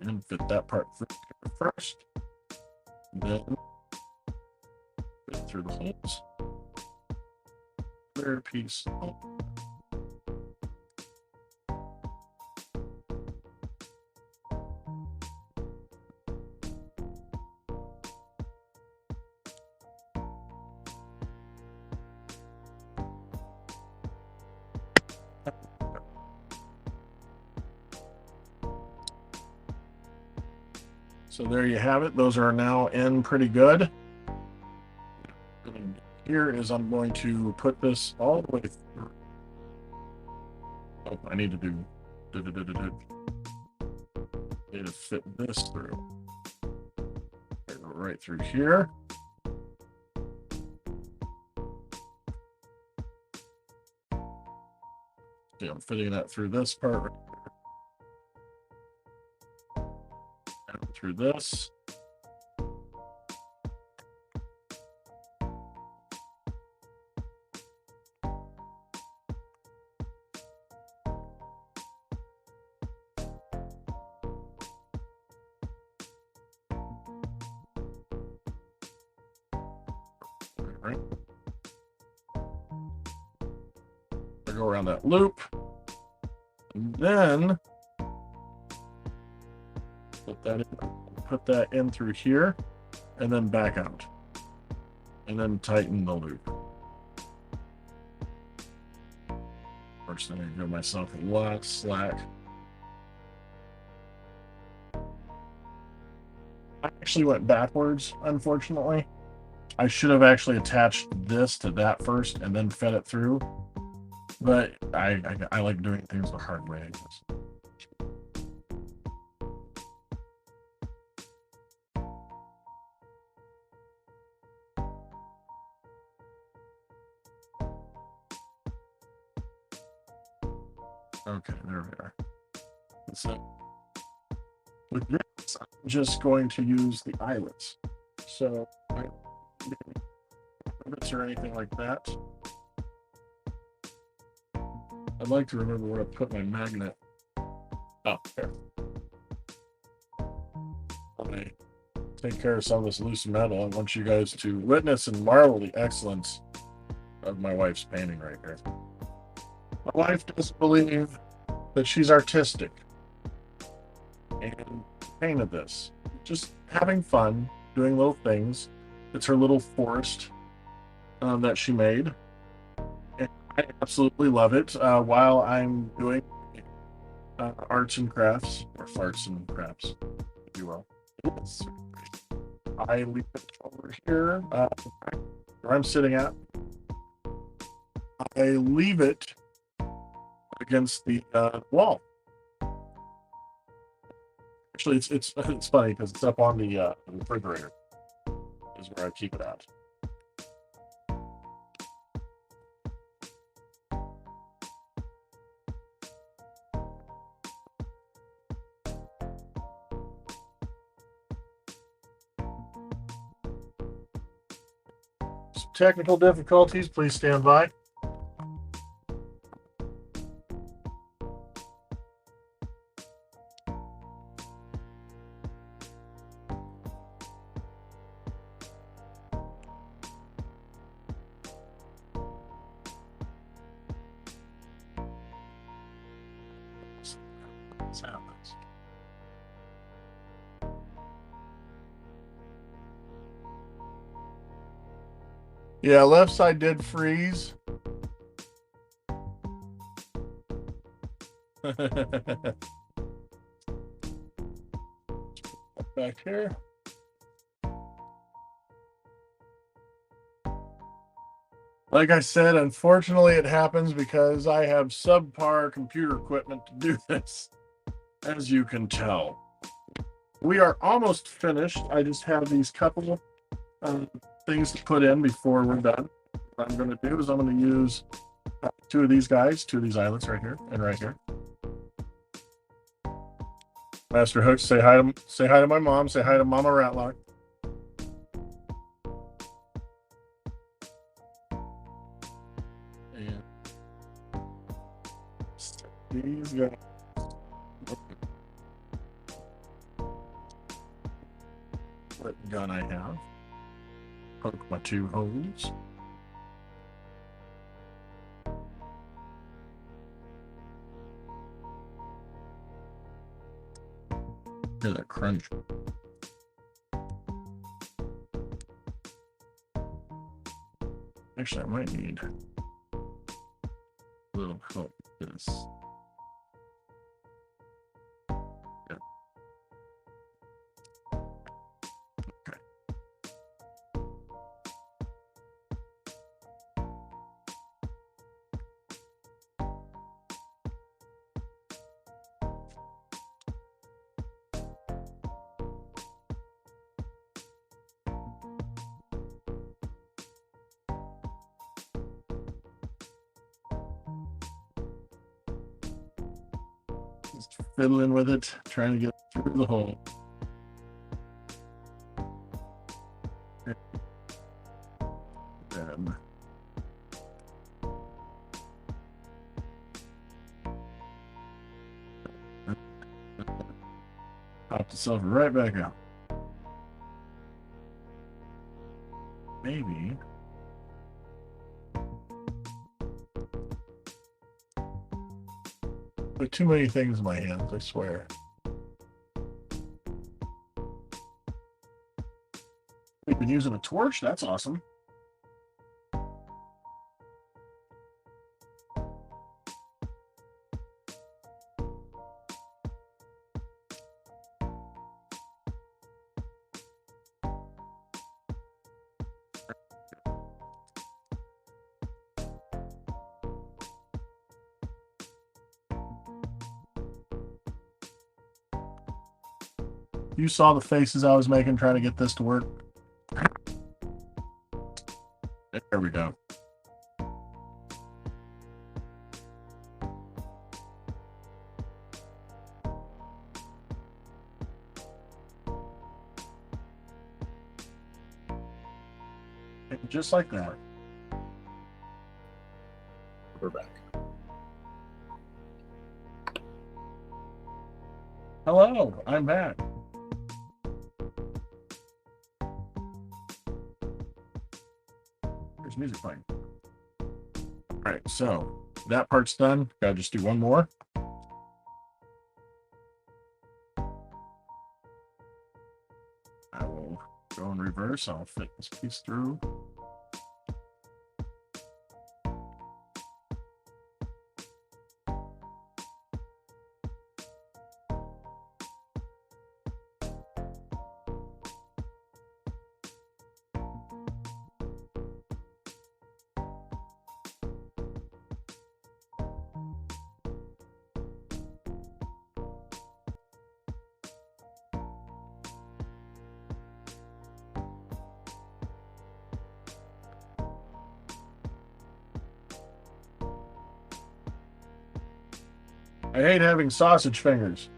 And fit that part first. Then fit through the holes. other piece. So there you have it. Those are now in pretty good. And here is I'm going to put this all the way through. Oh, I need to do. Need to fit this through. Right through here. See, I'm fitting that through this part right here. And through this. Right. I go around that loop, and then put that in through here, and then back out, and then tighten the loop. First, I'm going to give myself a lot of slack. I actually went backwards, unfortunately. I should have actually attached this to that first and then fed it through. But I like doing things the hard way, I guess. Okay, there we are. So with this, I'm just going to use the eyelets. So I or anything like that. I'd like to remember where I put my magnet. Oh, there. When I take care of some of this loose metal, I want you guys to witness and marvel the excellence of my wife's painting right here. My wife doesn't believe that she's artistic and painted this. Just having fun, doing little things. It's her little forest that she made. And I absolutely love it while I'm doing arts and crafts, or farts and crafts, if you will. I leave it over here where I'm sitting at. I leave it against the wall. Actually, it's funny because it's up on the refrigerator. Is where I keep it at. Some technical difficulties, please stand by. Happens. Yeah, left side did freeze. Back here. Like I said, unfortunately it happens because I have subpar computer equipment to do this, as you can tell. We are almost finished. I just have these couple things to put in before we're done. What I'm going to do is I'm going to use two of these eyelets right here and right here. Master Hooks, say hi to my mom. Say hi to Mama Ratlock. And these guys. What gun I have? Poke my two holes. Hear that crunch. Actually, I might need a little help with this. Yeah. Okay. Just fiddling with it, trying to get through the hole. Then popped itself right back out. Maybe. There are too many things in my hands, I swear. We've been using a torch? That's awesome. You saw the faces I was making trying to get this to work. There we go. And just like that. We're back. Hello, I'm back. There's music playing. All right, so that part's done. Gotta just do one more. I will go in reverse. I'll fit this piece through. I hate having sausage fingers.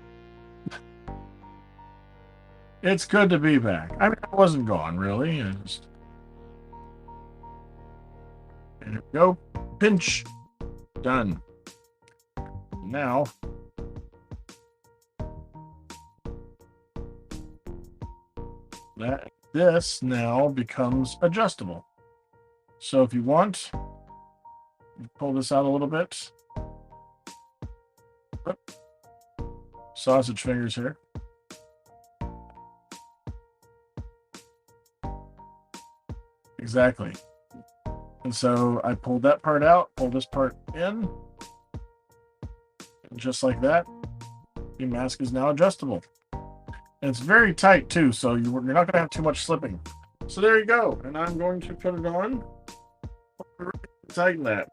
It's good to be back. I mean, I wasn't gone, really. I just... And here we go. Pinch. Done. Now... this now becomes adjustable. So if you want, you pull this out a little bit. Sausage fingers here. Exactly. And so I pulled that part out, pulled this part in. And just like that, your mask is now adjustable. And it's very tight too, so you're not going to have too much slipping. So there you go. And I'm going to put it on. Tighten that.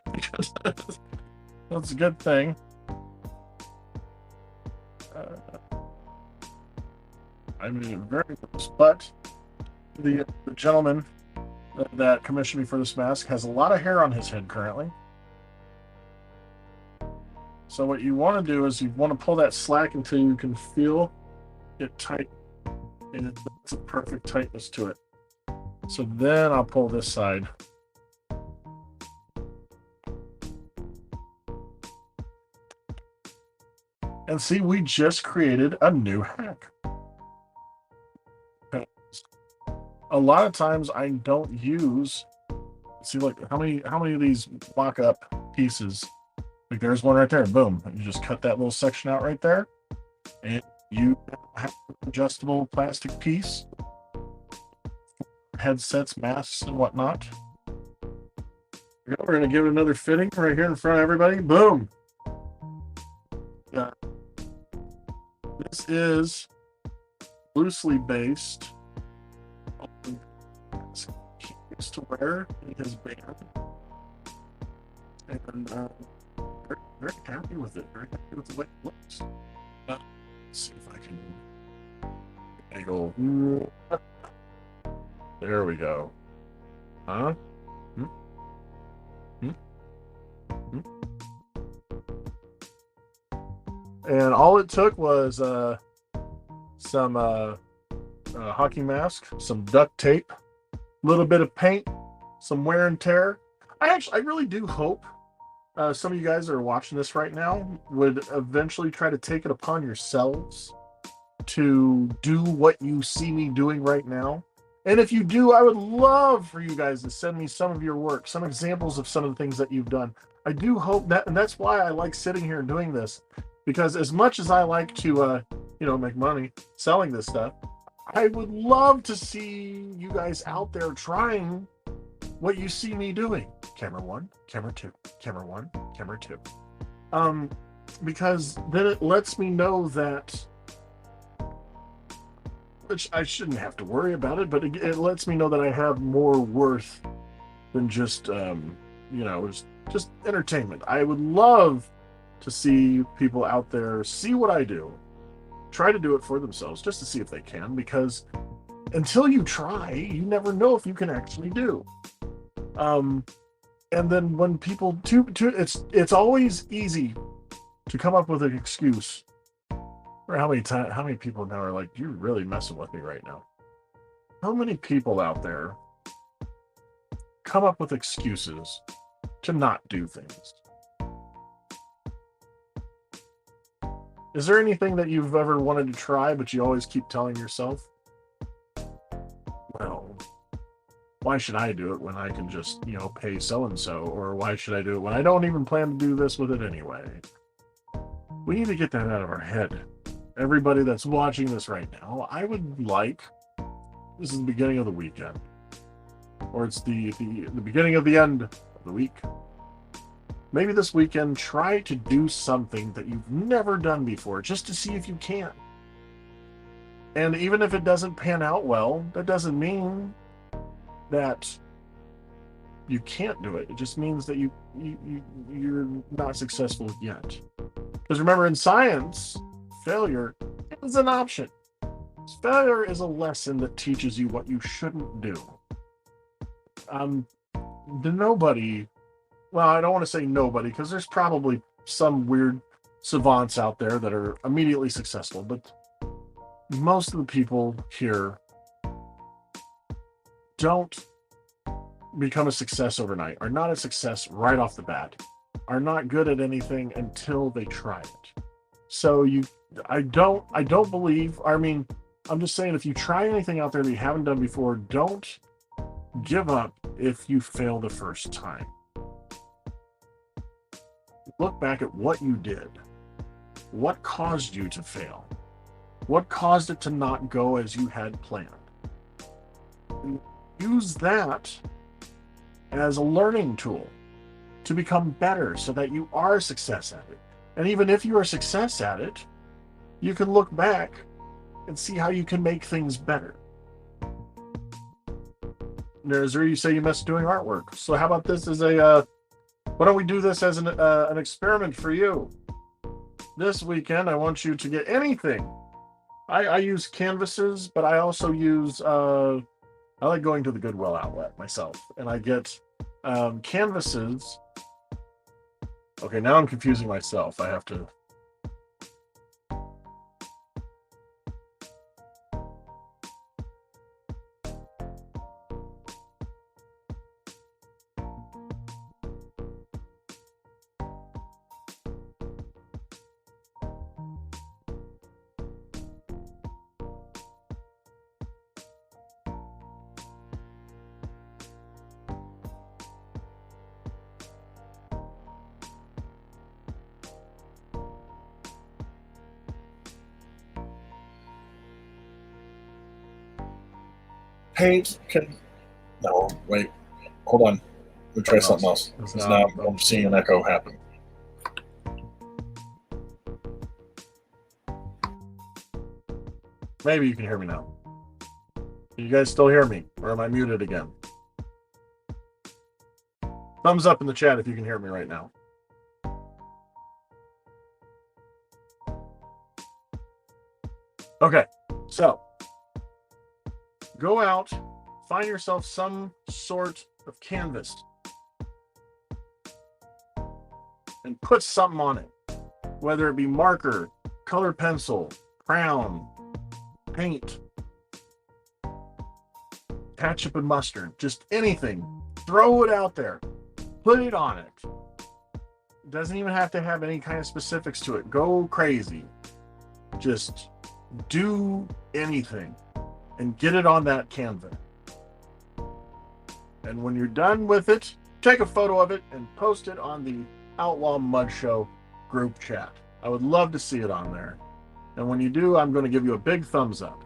That's a good thing. I mean, very close, but the gentleman that commissioned me for this mask has a lot of hair on his head currently. So what you want to do is you want to pull that slack until you can feel it tight, and it's a perfect tightness to it. So then I'll pull this side. And see, we just created a new hack. A lot of times I don't use, see, like how many of these mock-up pieces, like there's one right there, boom. You just cut that little section out right there, and You have an adjustable plastic piece, headsets, masks, and whatnot. We're going to give it another fitting right here in front of everybody. Boom. This is loosely based on he used to wear in his band, and very, very happy with it. Very happy with the way it looks. Let's see if I can angle. There we go. Huh? Hmm? Hmm? Hmm? And all it took was some hockey mask, some duct tape, a little bit of paint, some wear and tear. I really do hope some of you guys that are watching this right now would eventually try to take it upon yourselves to do what you see me doing right now. And if you do, I would love for you guys to send me some of your work, some examples of some of the things that you've done. I do hope that, and that's why I like sitting here and doing this, because as much as I like to, make money selling this stuff, I would love to see you guys out there trying what you see me doing. Camera 1, camera 2, camera 1, camera 2. Because then it lets me know that, which I shouldn't have to worry about it, but it lets me know that I have more worth than just, just entertainment. I would love to see people out there see what I do, try to do it for themselves, just to see if they can, because until you try, you never know if you can actually do. And then when people, it's always easy to come up with an excuse. Or how many people now are like, you're really messing with me right now. How many people out there come up with excuses to not do things? Is there anything that you've ever wanted to try, but you always keep telling yourself, well, why should I do it when I can just, pay so-and-so? Or why should I do it when I don't even plan to do this with it anyway? We need to get that out of our head. Everybody that's watching this right now, I would like, this is the beginning of the weekend, or it's the beginning of the end of the week. Maybe this weekend, try to do something that you've never done before, just to see if you can. And even if it doesn't pan out well, that doesn't mean that you can't do it. It just means that you're not successful yet. Because remember, in science, failure is an option. Failure is a lesson that teaches you what you shouldn't do. Nobody, well, I don't want to say nobody, because there's probably some weird savants out there that are immediately successful, but most of the people here don't become a success overnight, are not a success right off the bat, are not good at anything until they try it. So I don't believe, I'm just saying, if you try anything out there that you haven't done before, don't give up if you fail the first time. Look back at what you did. What caused you to fail? What caused it to not go as you had planned? Use that as a learning tool to become better so that you are a success at it. And even if you're a success at it, you can look back and see how you can make things better. There's where you say you miss doing artwork. So how about this as why don't we do this as an experiment for you? This weekend, I want you to get anything. I use canvases, but I also use, I like going to the Goodwill outlet myself, and I get canvases. Okay, now I'm confusing myself. I have to. paint can. No, wait. Hold on. Let me try something else. It's Because not- now I'm seeing an echo happen. Maybe you can hear me now. Can you guys still hear me? Or am I muted again? Thumbs up in the chat if you can hear me right now. Okay, so go out, find yourself some sort of canvas and put something on it, whether it be marker, color pencil, crayon, paint, ketchup and mustard, just anything. Throw it out there. Put it on it. It doesn't even have to have any kind of specifics to it. Go crazy. Just do anything and get it on that canvas. And when you're done with it, take a photo of it and post it on the Outlaw Mud Show group chat. I would love to see it on there. And when you do, I'm going to give you a big thumbs up.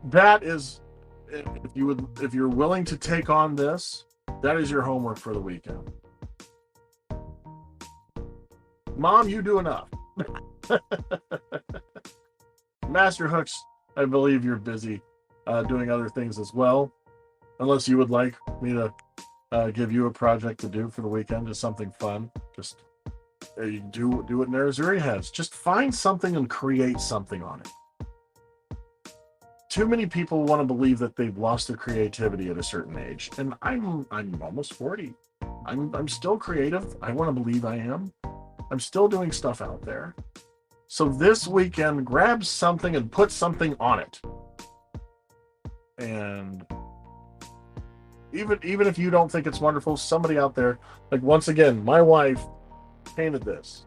That is, if you're willing to take on this, that is your homework for the weekend. Mom, you do enough. Master Hooks, I believe you're busy doing other things as well. Unless you would like me to give you a project to do for the weekend, just something fun. Just you do what Narazuri has. Just find something and create something on it. Too many people want to believe that they've lost their creativity at a certain age, and I'm almost 40. I'm still creative. I want to believe I am. I'm still doing stuff out there. So this weekend, grab something and put something on it. And even if you don't think it's wonderful, somebody out there, like once again, my wife painted this.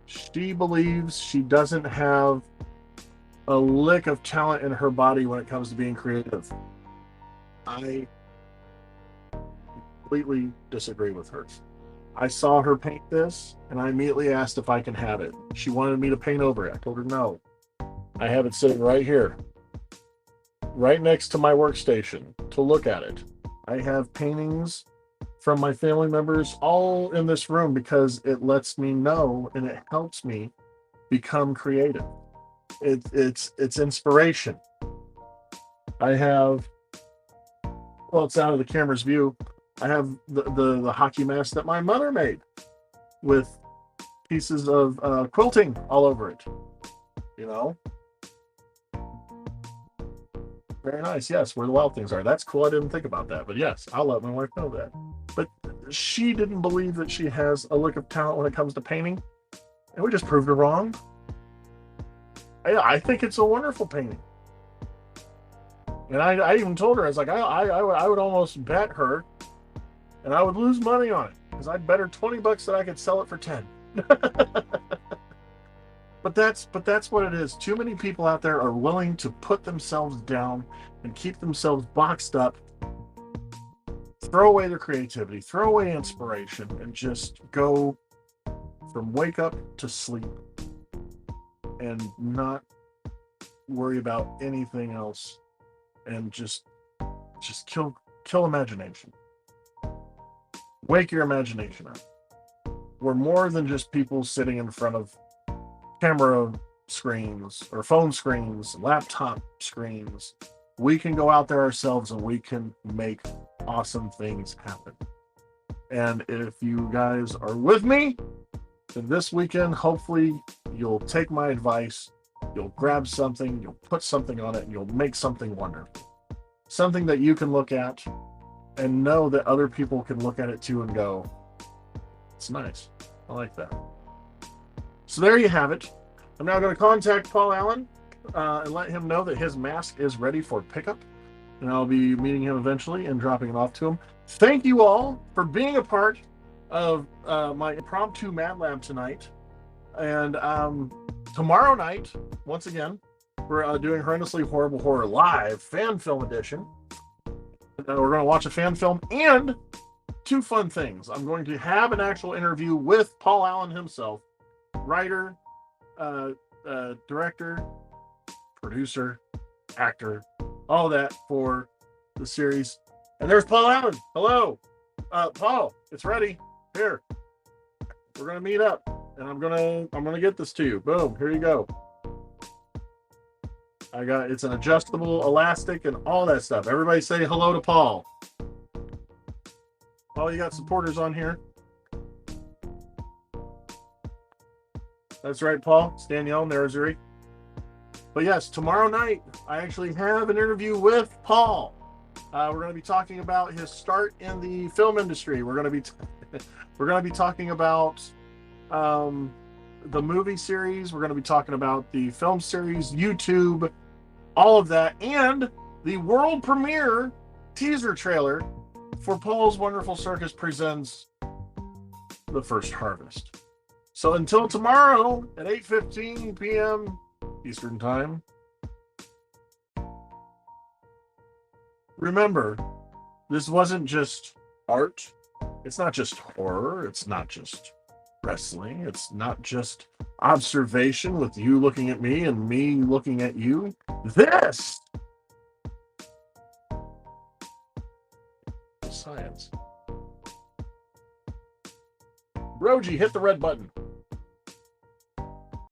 She believes she doesn't have a lick of talent in her body when it comes to being creative. I completely disagree with her. I saw her paint this, and I immediately asked if I can have it. She wanted me to paint over it. I told her no. I have it sitting right here, right next to my workstation to look at it. I have paintings from my family members all in this room because it lets me know and it helps me become creative. It's inspiration. I have, well, it's out of the camera's view. I have the hockey mask that my mother made with pieces of quilting all over it. You know? Very nice. Yes, where the wild things are. That's cool. I didn't think about that. But yes, I'll let my wife know that. But she didn't believe that she has a lick of talent when it comes to painting. And we just proved her wrong. I think it's a wonderful painting. And I even told her, I was like, I would almost bet her, and I would lose money on it, because I'd bet her $20 that I could sell it for 10. But that's what it is. Too many people out there are willing to put themselves down and keep themselves boxed up, throw away their creativity, throw away inspiration, and just go from wake up to sleep and not worry about anything else, and just kill imagination. Wake your imagination up. We're more than just people sitting in front of camera screens or phone screens, laptop screens. We can go out there ourselves and we can make awesome things happen. And if you guys are with me, then this weekend, hopefully you'll take my advice, you'll grab something, you'll put something on it, and you'll make something wonderful. Something that you can look at and know that other people can look at it too and go, it's nice. I like that. So there you have it. I'm now going to contact Paul Allen and let him know that his mask is ready for pickup. And I'll be meeting him eventually and dropping it off to him. Thank you all for being a part of my impromptu Mad Lab tonight. And tomorrow night, once again, we're doing Horrendously Horrible Horror Live Fan Film Edition. We're going to watch a fan film and two fun things. I'm going to have an actual interview with Paul Allen himself, writer, director, producer, actor, all that for the series. And there's Paul Allen. Hello. Paul, it's ready. Here. We're gonna meet up. And I'm gonna get this to you. Boom, here you go. It's an adjustable elastic and all that stuff. Everybody say hello to Paul. Paul, you got supporters on here. That's right, Paul. It's Danielle Narazuri. But yes, tomorrow night, I actually have an interview with Paul. We're going to be talking about his start in the film industry. We're going to be talking about the movie series. We're going to be talking about the film series, YouTube, all of that, and the world premiere teaser trailer for Paul's Wonderful Circus Presents The First Harvest. So until tomorrow at 8:15 p.m. Eastern Time, remember, this wasn't just art. It's not just horror. It's not just wrestling. It's not just observation with you looking at me and me looking at you. This is science. Roji, hit the red button.